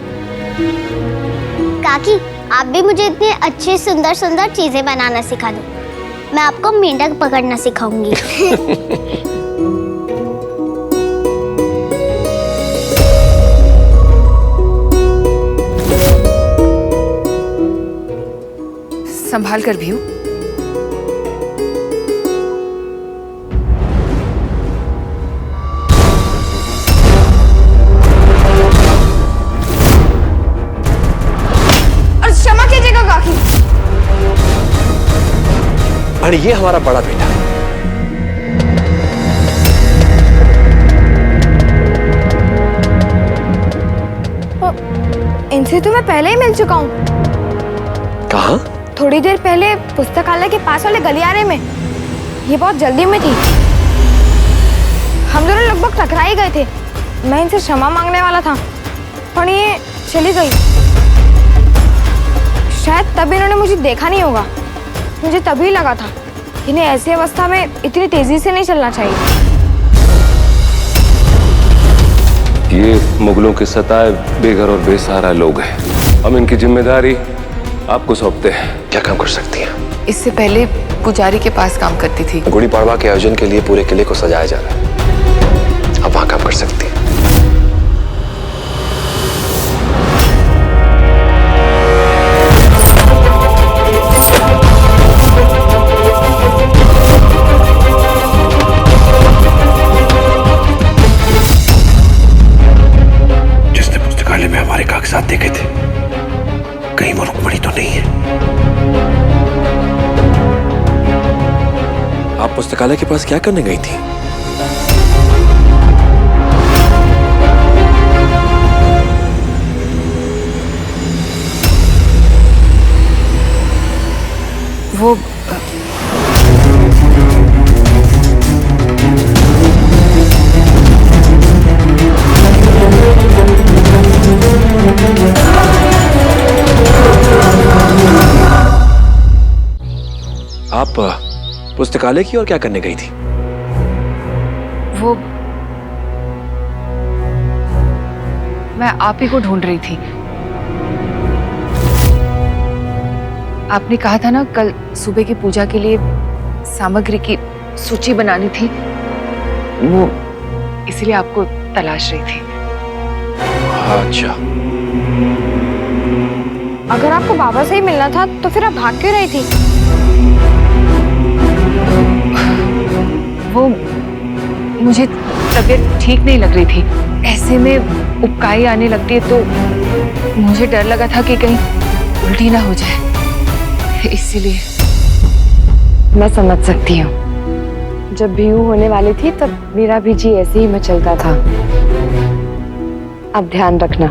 काकी, आप भी मुझे इतनी अच्छी सुंदर सुंदर चीजें बनाना सिखा दो। मैं आपको मेंढक पकड़ना सिखाऊंगी। संभाल कर भी। और ये हमारा बड़ा बेटा। इनसे तो मैं पहले ही मिल चुका हूँ। कहाँ? थोड़ी देर पहले पुस्तकालय के पास वाले गलियारे में। ये बहुत जल्दी में थी, हम दोनों लगभग टकरा ही गए थे। मैं इनसे क्षमा मांगने वाला था, पर ये चली गई। शायद तब इन्होंने मुझे देखा नहीं होगा। मुझे तभी लगा था इन्हें ऐसी अवस्था में इतनी तेजी से नहीं चलना चाहिए। ये मुगलों के सताए बेघर और बेसहारा लोग हैं। हम इनकी जिम्मेदारी आपको सौंपते हैं। क्या काम कर सकती हैं? इससे पहले पुजारी के पास काम करती थी। गुड़ी पड़वा के आयोजन के लिए पूरे किले को सजाया जा रहा है, अब वहां काम कर सकती है। जिसने पुस्तकालय में हमारे कागजात देखे थे, कहीं वो रुक्मणी तो नहीं है? आप पुस्तकालय के पास क्या करने गई थी? वो आप पुस्तकालय की ओर क्या करने गई थी? वो मैं आप ही को ढूंढ रही थी। आपने कहा था ना कल सुबह की पूजा के लिए सामग्री की सूची बनानी थी, वो इसलिए आपको तलाश रही थी। अच्छा, अगर आपको बाबा से ही मिलना था तो फिर आप भाग क्यों रही थी? वो मुझे तबीयत ठीक नहीं लग रही थी, ऐसे में उबकाई आने लगती है तो मुझे डर लगा था कि कहीं उल्टी ना हो जाए, इसीलिए। मैं समझ सकती हूँ, जब बिहू होने वाली थी तब मेरा भी जी ऐसे ही मचलता था। अब ध्यान रखना।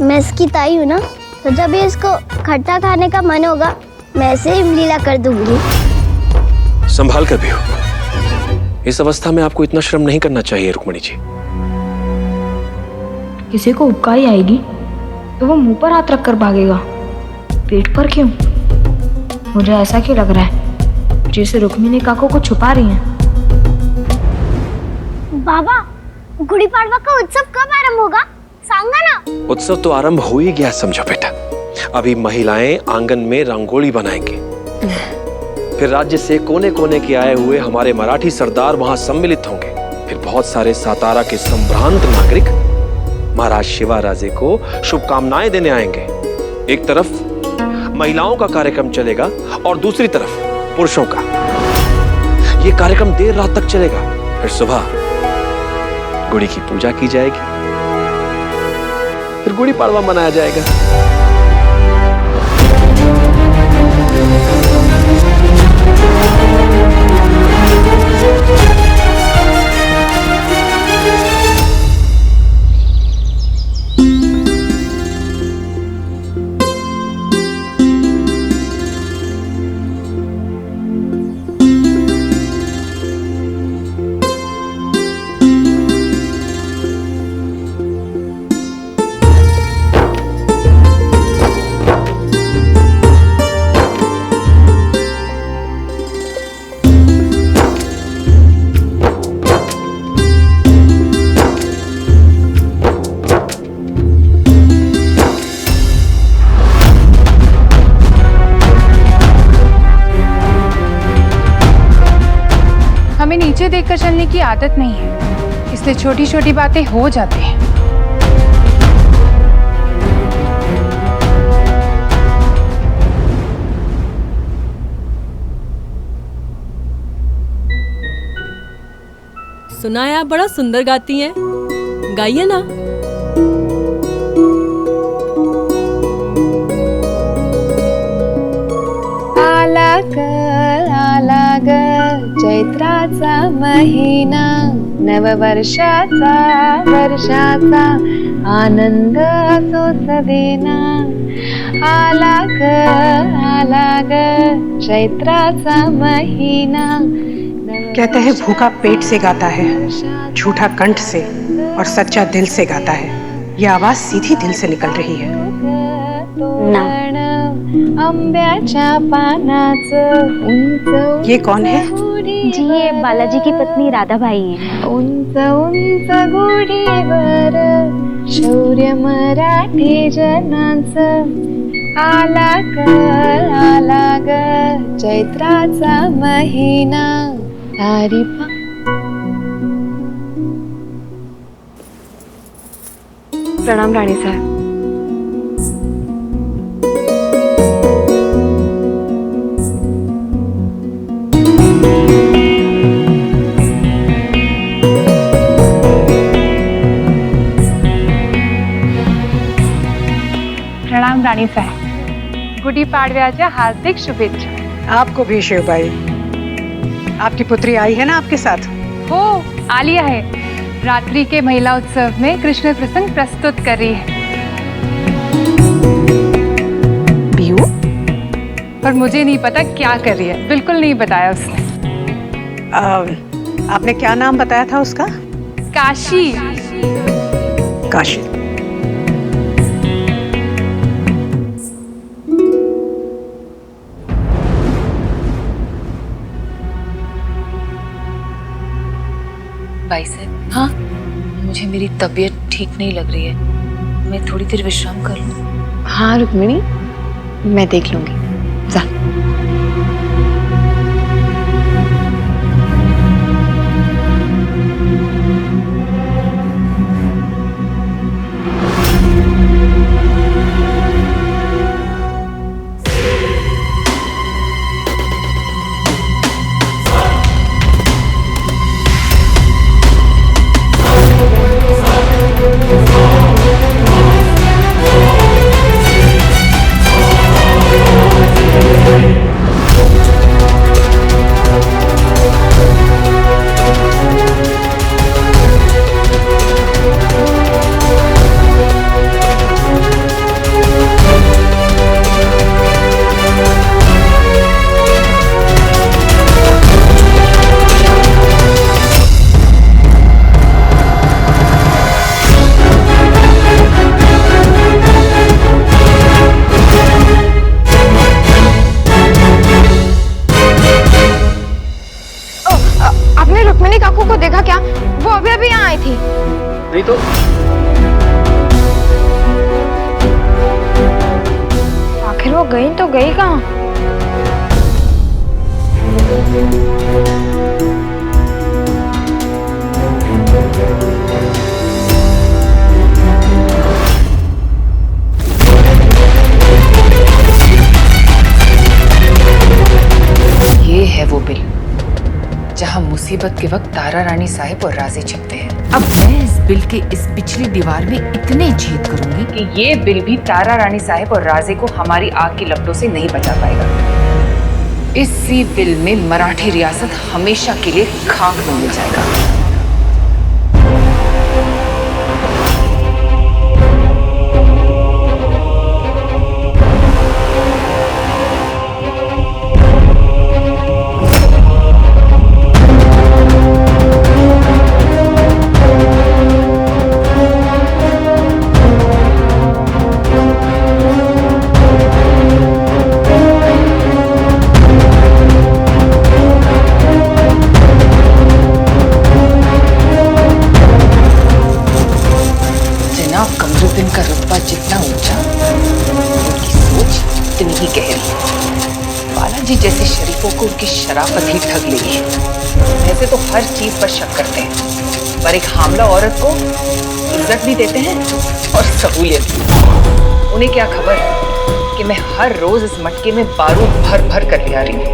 मैं इसकी ताई हूँ ना, तो जब भी इसको खट्टा खाने का मन होगा मैं ऐसे ही लीला कर दूंगी। संभाल कर भी हो, इस अवस्था में आपको इतना श्रम नहीं करना चाहिए रुक्मणी जी। किसी को उबकाई आएगी तो वो मुंह पर हाथ रखकर भागेगा, पेट पर क्यों? मुझे ऐसा क्यों लग रहा है जैसे रुक्मिणी काको को छुपा रही हैं। बाबा, गुड़ी पड़वा का उत्सव कब आरंभ होगा? सांगा ना। उत्सव तो आरंभ हो ही गया समझो बेटा। अभी महिलाएं आंगन में रंगोली बनाएंगे, फिर राज्य से कोने कोने के आए हुए हमारे मराठी सरदार वहां सम्मिलित होंगे, फिर बहुत सारे सातारा के संभ्रांत नागरिक महाराज शिवाराजे को शुभकामनाएं देने आएंगे। एक तरफ महिलाओं का कार्यक्रम चलेगा और दूसरी तरफ पुरुषों का। ये कार्यक्रम देर रात तक चलेगा, फिर सुबह गुड़ी की पूजा की जाएगी, फिर गुड़ी पड़वा मनाया जाएगा। हमें नीचे देखकर चलने की आदत नहीं है, इसलिए छोटी छोटी बातें हो जाती हैं। सुना है आप बड़ा सुंदर गाती हैं, गाइए ना। आला ग चैत्राचा महिना, नववर्षाचा आनंद असो सदेना। आला ग चैत्राचा महिना। कहते हैं भूखा पेट से गाता है, झूठा कंठ से और सच्चा दिल से गाता है। ये आवाज सीधी दिल से निकल रही है। आंब्याच्या पानाचं उंच। ये कौन है? जी, ये बालाजी की पत्नी राधाबाई है। उंच उंच गुढीवर शौर्य मराठी जनांचं आला ग चैत्राचा महिना तारी पा. प्रणाम राणी साहेब. प्रणाम राणी साहेब. गुडी पाडव्याच्या हार्दिक शुभेच्छा. आपको भी शिवबाई. आपकी पुत्री आई है ना आपके साथ? हो, आलिया है. रात्रि के महिला उत्सव में कृष्ण प्रसंग प्रस्तुत कर रही है. बियू? पर मुझे नहीं पता क्या कर रही है. बिल्कुल नहीं बताया उसने. आपने क्या नाम बताया था उसका? काशी. काशी. भाई साहब. हाँ, मुझे मेरी तबीयत ठीक नहीं लग रही है. मैं थोड़ी देर विश्राम कर लूं. हाँ रुक्मिणी, मैं देख लूंगी. जा. नहीं तो आखिर वो गई तो गई कहाँ? ये है वो बिल जहां मुसीबत के वक्त तारा रानी साहिब और राजे छिपते हैं. अब मैं इस बिल के इस पिछली दीवार में इतने छेद करूंगी कि ये बिल भी तारा रानी साहिब और राजे को हमारी आग की लपटों से नहीं बचा पाएगा. इसी बिल में मराठी रियासत हमेशा के लिए खाक में मिल जाएगा. का रुतबा जितना ऊंचा, उनकी सोच इतनी ही गहरी. बालाजी जैसे शरीफों को उनकी शराफत ही ठग लेगी है. वैसे तो हर चीज पर शक करते हैं, पर एक हामला औरत को इज्जत भी देते हैं और सहूलियत भी. उन्हें क्या खबर कि मैं हर रोज इस मटके में बारूद भर भर कर ले आ रही हूँ.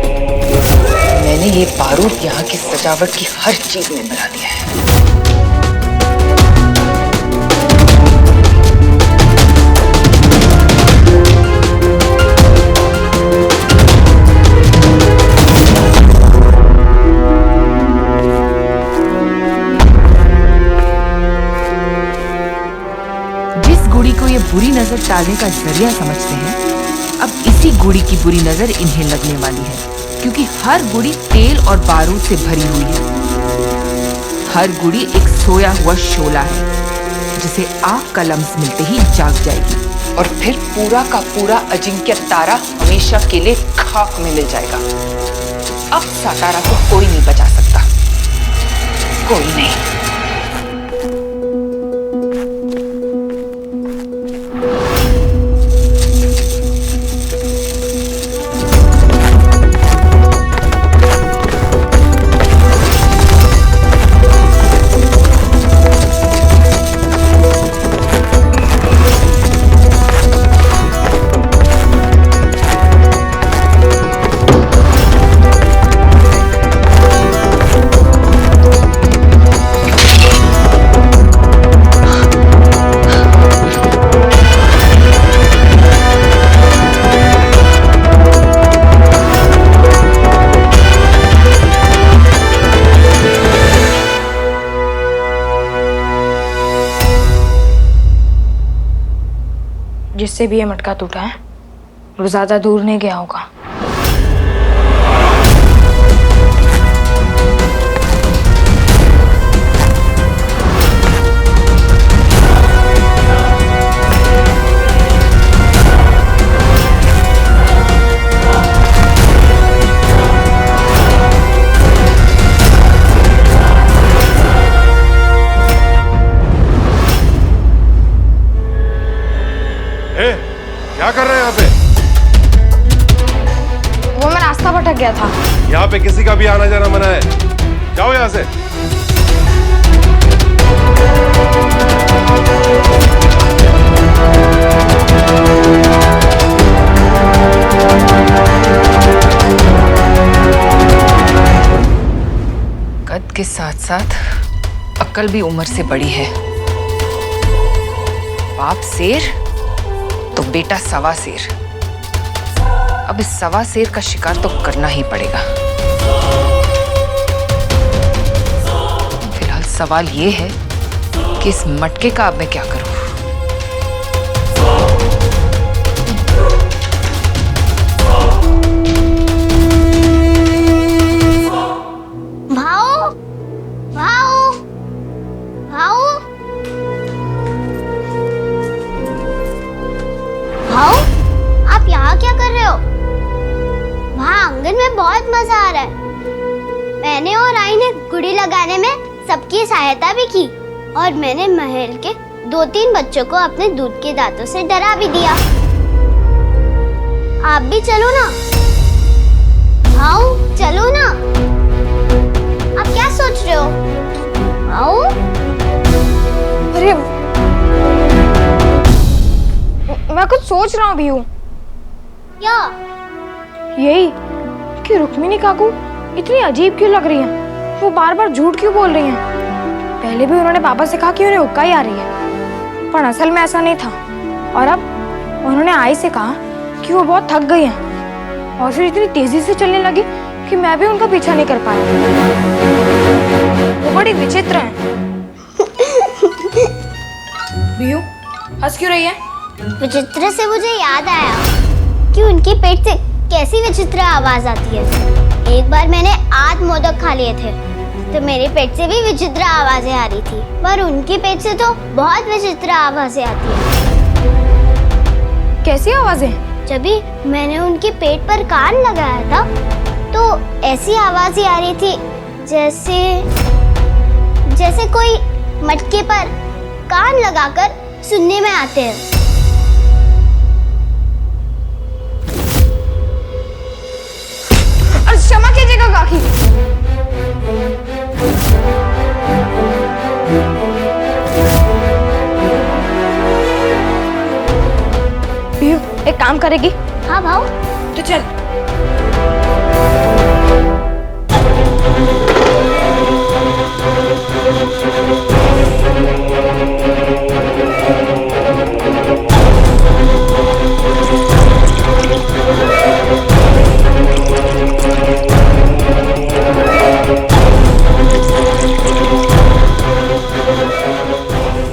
मैंने ये बारूद यहाँ की सजावट की हर चीज में मिला दिया है. गुड़ी को ये बुरी नजर टालने का जरिया समझते हैं, अब इसी गुड़ी की बुरी नजर इन्हें लगने वाली है, क्योंकि हर गुड़ी तेल और बारूद से भरी हुई है. हर गुड़ी एक सोया हुआ शोला है जिसे आग का लम्स मिलते ही जाग जाएगी और फिर पूरा का पूरा अजिंक्य तारा हमेशा के लिए खाक में मिल जाएगा. अब सातारा को कोई नहीं बचा सकता, कोई नहीं. से भी ये मटका टूटा है और ज्यादा दूर नहीं गया होगा। क्या कर रहे हैं यहाँ पे? वो मैं रास्ता भटक गया था। यहाँ पे किसी का भी आना जाना मना है, जाओ यहाँ से। कद के साथ साथ अक्ल भी उम्र से बड़ी है। बाप शेर तो बेटा सवा शेर। अब इस सवा शेर का शिकार तो करना ही पड़ेगा। फिलहाल सवाल ये है कि इस मटके का अब मैं क्या करूं। भाऊ, भाऊ, भाऊ, भाऊ, आप यहाँ क्या कर रहे हो? वहाँ आंगन में बहुत मजा आ रहा है। मैंने और आई ने गुड़ी लगाने में सबकी सहायता भी की और मैंने महल के 2-3 बच्चों को अपने दूध के दांतों से डरा भी दिया। आप भी चलो ना। भाऊ, चलो ना। आप क्या सोच रहे हो? भाऊ? अरे मैं कुछ सोच रहा हूँ भी हूँ। क्या? यही कि रुक्मिणी काकू इतनी अजीब क्यों लग रही हैं? वो बार बार झूठ क्यों बोल रही हैं? पहले भी उन्होंने पापा से कहा कि उन्हें हुक्का ही आ रही है, पर असल में ऐसा नहीं था। और अब उन्होंने आई से कहा कि वो बहुत थक गई हैं और फिर इतनी तेजी से चलने लगी कि मैं भी उनका पीछा नहीं कर पाया। वो बड़ी विचित्र हैं। बियू, हंस क्यों रही है? विचित्र से मुझे याद आया कि उनके पेट से कैसी विचित्र आवाज आती है। एक बार मैंने 8 मोदक खा लिए थे तो मेरे पेट से भी विचित्र आवाजें आ रही थी, पर उनके पेट से तो बहुत विचित्र आवाजें आती है। कैसी आवाजें? जब भी मैंने उनके पेट पर कान लगाया था तो ऐसी आवाजें आ रही थी जैसे कोई मटके पर कान लगाकर सुनने में आते हैं। और क्षमा कीजिएगा काकी। बियू, एक काम करेगी? हाँ भाऊ। तो चल।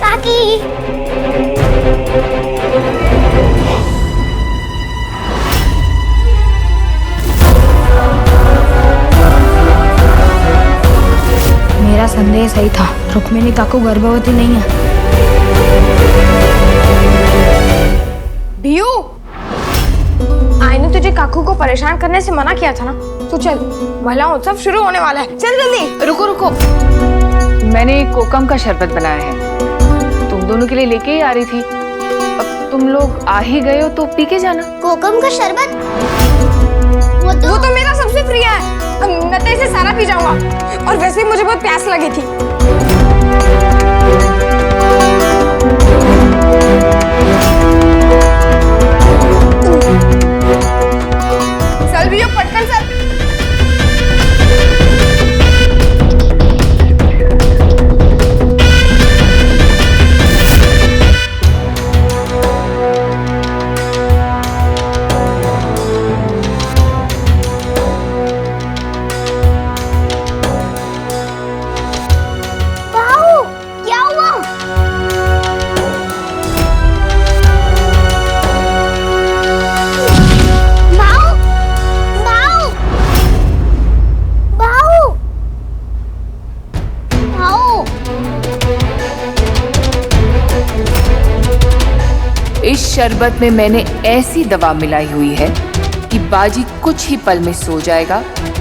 काकी। मेरा संदेह सही था, रुक्मिणी काकू गर्भवती नहीं है। बियू, आई ने तुझे काकू को परेशान करने से मना किया था ना, तो चल, महिला उत्सव शुरू होने वाला है, चल जल्दी। रुको रुको, मैंने कोकम का शरबत बनाया है, तुम दोनों के लिए लेके ही आ रही थी। अब तुम लोग आ ही गए हो तो पी के जाना। कोकम का शरबत? वो तो मेरा सबसे प्रिय है, मैं तो इसे सारा पी जाऊंगा। और वैसे ही मुझे बहुत प्यास लगी थी। चल भी पटकन चल। शरबत में मैंने ऐसी दवा मिलाई हुई है कि बाजी कुछ ही पल में सो जाएगा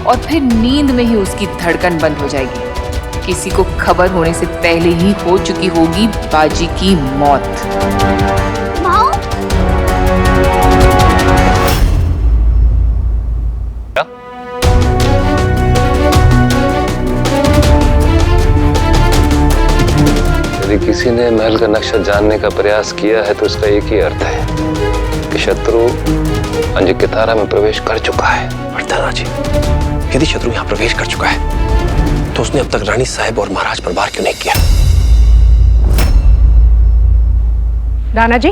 और फिर नींद में ही उसकी धड़कन बंद हो जाएगी। किसी को खबर होने से पहले ही हो चुकी होगी बाजी की मौत। माओ, यदि किसी ने महल का नक्शा जानने का प्रयास किया है तो इसका एक ही अर्थ है कि शत्रु अंजिक की तारा में प्रवेश कर चुका है। पर दादाजी, यदि शत्रु यहाँ प्रवेश कर चुका है तो उसने अब तक रानी साहब और महाराज पर वार क्यों नहीं किया? राणा जी,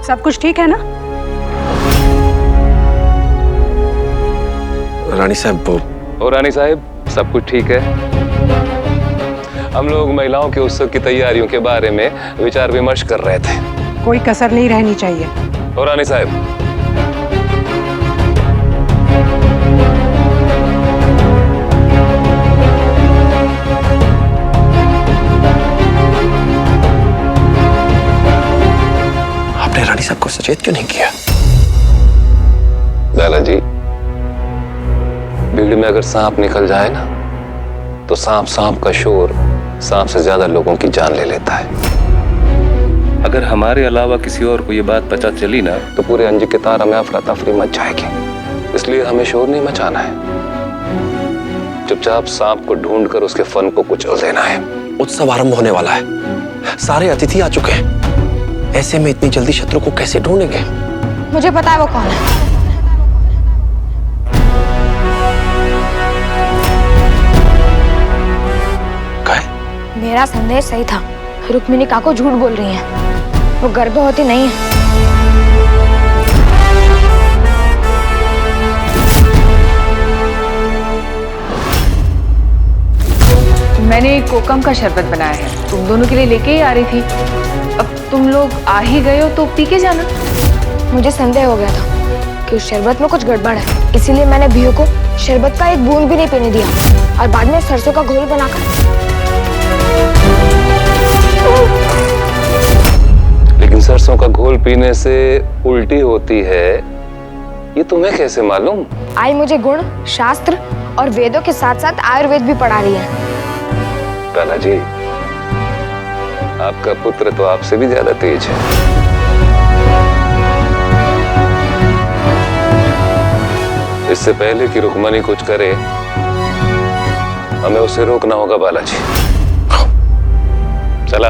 सब कुछ ठीक है ना? रानी साहब और रानी साहब, सब कुछ ठीक है। हम लोग महिलाओं के उत्सव की तैयारियों के बारे में विचार विमर्श कर रहे थे। कोई कसर नहीं रहनी चाहिए। और रानी साहब, आपने रानी साहब को सचेत क्यों नहीं किया? लाला जी, भीड़ में अगर सांप निकल जाए ना तो सांप का शोर सांप से ज्यादा लोगों की जान ले लेता है। अगर हमारे अलावा किसी और को ये बात पता चली ना तो पूरे अंजिक के तारा में अफरा तफरी मच जाएगी। इसलिए हमें शोर नहीं मचाना है, चुपचाप सांप को ढूंढकर उसके फन को कुचल देना है। उत्सव आरंभ होने वाला है, सारे अतिथि आ चुके हैं। ऐसे में इतनी जल्दी शत्रु को कैसे ढूंढेंगे? मुझे पता है वो कौन है। मेरा संदेश सही था। रुक्मिणी काको झूठ बोल रही हैं। वो गर्भवती नहीं है। मैंने कोकम का शरबत बनाया है, तुम दोनों के लिए लेके ही आ रही थी। अब तुम लोग आ ही गए हो तो पी के जाना। मुझे संदेह हो गया था कि उस शरबत में कुछ गड़बड़ है, इसीलिए मैंने भियो को शरबत का एक बूंद भी नहीं पीने दिया और बाद में सरसों का घोल बनाकर। लेकिन सरसों का घोल पीने से उल्टी होती है, ये तुम्हें कैसे मालूम? आई मुझे गुण, शास्त्र और वेदों के साथ साथ आयुर्वेद भी पढ़ा रही है। लाला जी, आपका पुत्र तो आपसे भी ज्यादा तेज है। इससे पहले कि रुक्मणी कुछ करे, हमें उसे रोकना होगा बालाजी। चला।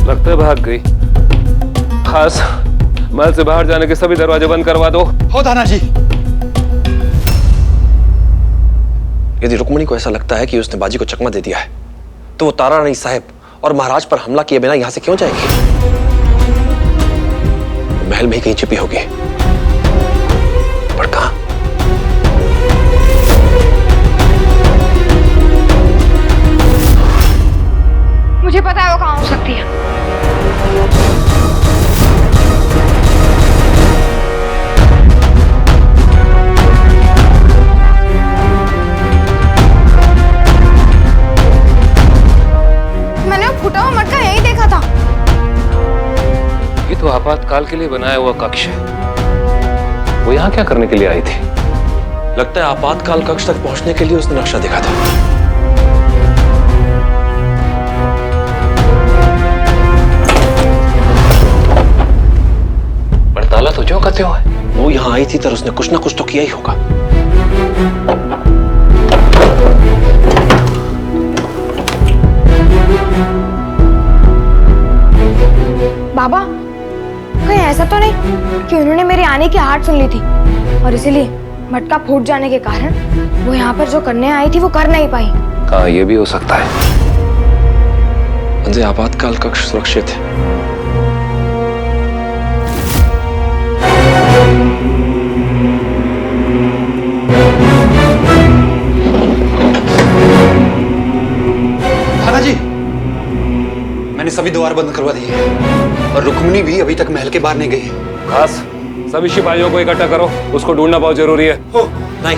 लगता है भाग गई। खास महल से बाहर जाने के सभी दरवाजे बंद करवा दो। हो दाना जी। यदि रुक्मणी को ऐसा लगता है कि उसने बाजी को चकमा दे दिया है तो वो तारा रानी साहब और महाराज पर हमला किए बिना यहां से क्यों जाएगी? महल में ही कहीं छिपी होगी, पर कहां? मुझे पता है वो कहां हो सकती है। फूटा हुआ मटका यही देखा था। ये तो आपातकाल के लिए बनाया हुआ कक्ष है। वो यहाँ क्या करने के लिए आई थी? लगता है आपातकाल कक्ष तक पहुंचने के लिए उसने नक्शा देखा था। पर ताला तो जो कहते हो है। वो यहाँ आई थी तो उसने कुछ ना कुछ तो किया ही होगा। बाबा, कहीं ऐसा तो नहीं कि उन्होंने मेरे आने की आहट सुन ली थी और इसीलिए मटका फूट जाने के कारण वो यहाँ पर जो करने आई थी वो कर नहीं पाई? हाँ, ये भी हो सकता है। अंजे आपातकाल कक्ष सुरक्षित है। दादाजी, मैंने सभी द्वार बंद करवा दिए और रुक्मिणी भी अभी तक महल के बाहर नहीं गई है। खास सभी सिपाहियों को इकट्ठा करो, उसको ढूंढना बहुत जरूरी है। हो नहीं,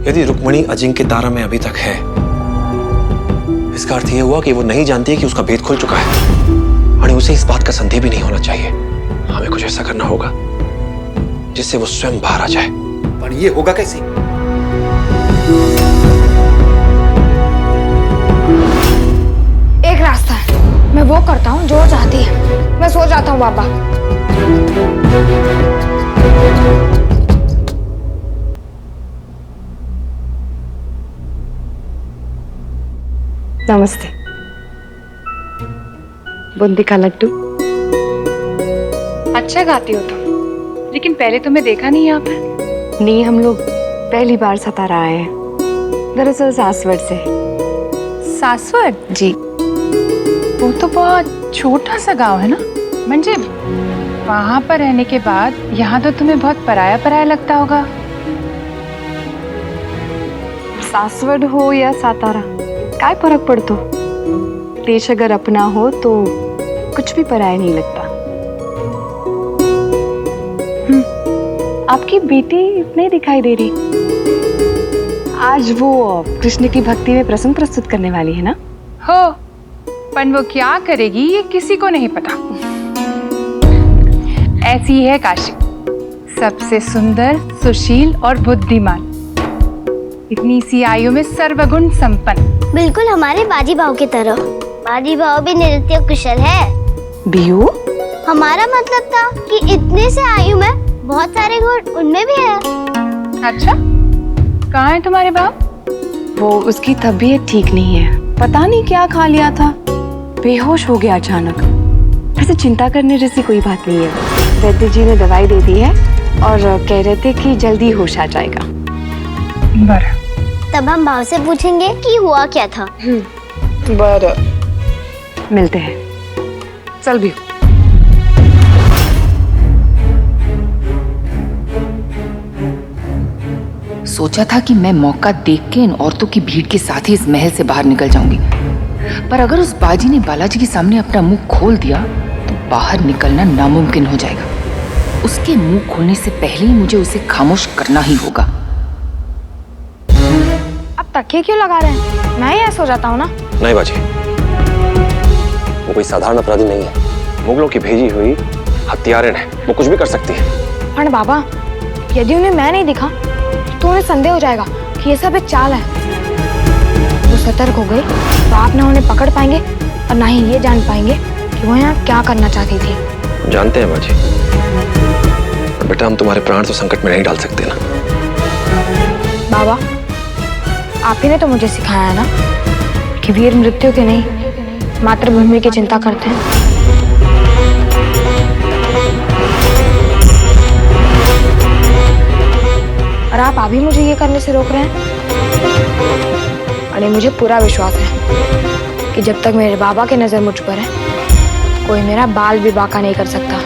यदि रुक्मिणी अजिंक्य तारा में अभी तक है, इसका अर्थ यह हुआ कि वो नहीं जानती कि उसका भेद खुल चुका है और उसे इस बात का संदेह भी नहीं होना चाहिए। हमें कुछ ऐसा करना होगा जिससे वो स्वयं बाहर आ जाए। पर ये होगा कैसे? एक रास्ता है, मैं वो करता हूँ जो चाहती है। मैं सो जाता हूँ बाबा। नमस्ते। बूंदी का लड्डू। अच्छा गाती हो तुम, लेकिन पहले तुम्हें देखा नहीं यहाँ पर। नहीं, हम लोग पहली बार सतारा आए हैं, दरअसल सासवड़ से। सासवड़? जी। वो तो बहुत छोटा सा गांव है ना, म्हणजे वहां पर रहने के बाद यहाँ तो तुम्हें बहुत पराया पराया लगता होगा। सासवड़ हो या सातारा, काय फर्क पड़तो? देश अगर अपना हो तो कुछ भी पराया नहीं लगता। आपकी बेटी नहीं दिखाई दे रही। आज वो कृष्ण की भक्ति में प्रसंग प्रस्तुत करने वाली है ना? हो, पर वो क्या करेगी ये किसी को नहीं पता। ऐसी है काशी, सबसे सुंदर, सुशील और बुद्धिमान, इतनी सी आयु में सर्वगुण संपन्न। बिल्कुल हमारे बाजी भाव की तरह। बाजी भाव भी नृत्य कुशल है। बिहू? हमारा मतलब था कि इतने से आयु में बहुत सारे गुण उनमें भी है। अच्छा, कहाँ है तुम्हारे बाप? वो, उसकी तबीयत ठीक नहीं है, पता नहीं क्या खा लिया था, बेहोश हो गया अचानक। वैसे चिंता करने जैसी कोई बात नहीं है। वैद्य जी ने दवाई दे दी है और कह रहे थे कि जल्दी होश आ जाएगा। बराबर। तब हम भाव से पूछेंगे कि हुआ क्या था। बराबर। मिलते हैं। चल भी। सोचा था कि मैं मौका देख के इन औरतों की भीड़ के साथ ही इस महल से बाहर निकल जाऊंगी, पर अगर उस बाजी ने बालाजी के सामने अपना मुंह खोल दिया तो बाहर निकलना नामुमकिन हो जाएगा। उसके मुंह खोलने से पहले ही मुझे उसे खामोश करना ही होगा। अब तकिए क्यों लगा रहे हैं? मैं ही सो जाता हूँ ना। नहीं बाजी, वो कोई साधारण अपराधी नहीं है, मुगलों की भेजी हुई हत्यारिन है, वो कुछ भी कर सकती है। पर बाबा, यदि उन्हें मैं नहीं दिखा तो उन्हें संदेह हो जाएगा कि ये सब एक चाल है। वो सतर्क हो गई तो आप ना उन्हें पकड़ पाएंगे और ना ही ये जान पाएंगे कि वो यहाँ क्या करना चाहती थी। जानते हैं बाजी, पर बेटा हम तुम्हारे प्राण तो संकट में नहीं डाल सकते ना। बाबा, आप ही ने तो मुझे सिखाया है ना कि वीर मृत्यु के नहीं मातृभूमि की चिंता करते हैं। और आप अभी मुझे ये करने से रोक रहे हैं। और मुझे पूरा विश्वास है कि जब तक मेरे बाबा की नजर मुझ पर है, कोई मेरा बाल भी बांका नहीं कर सकता।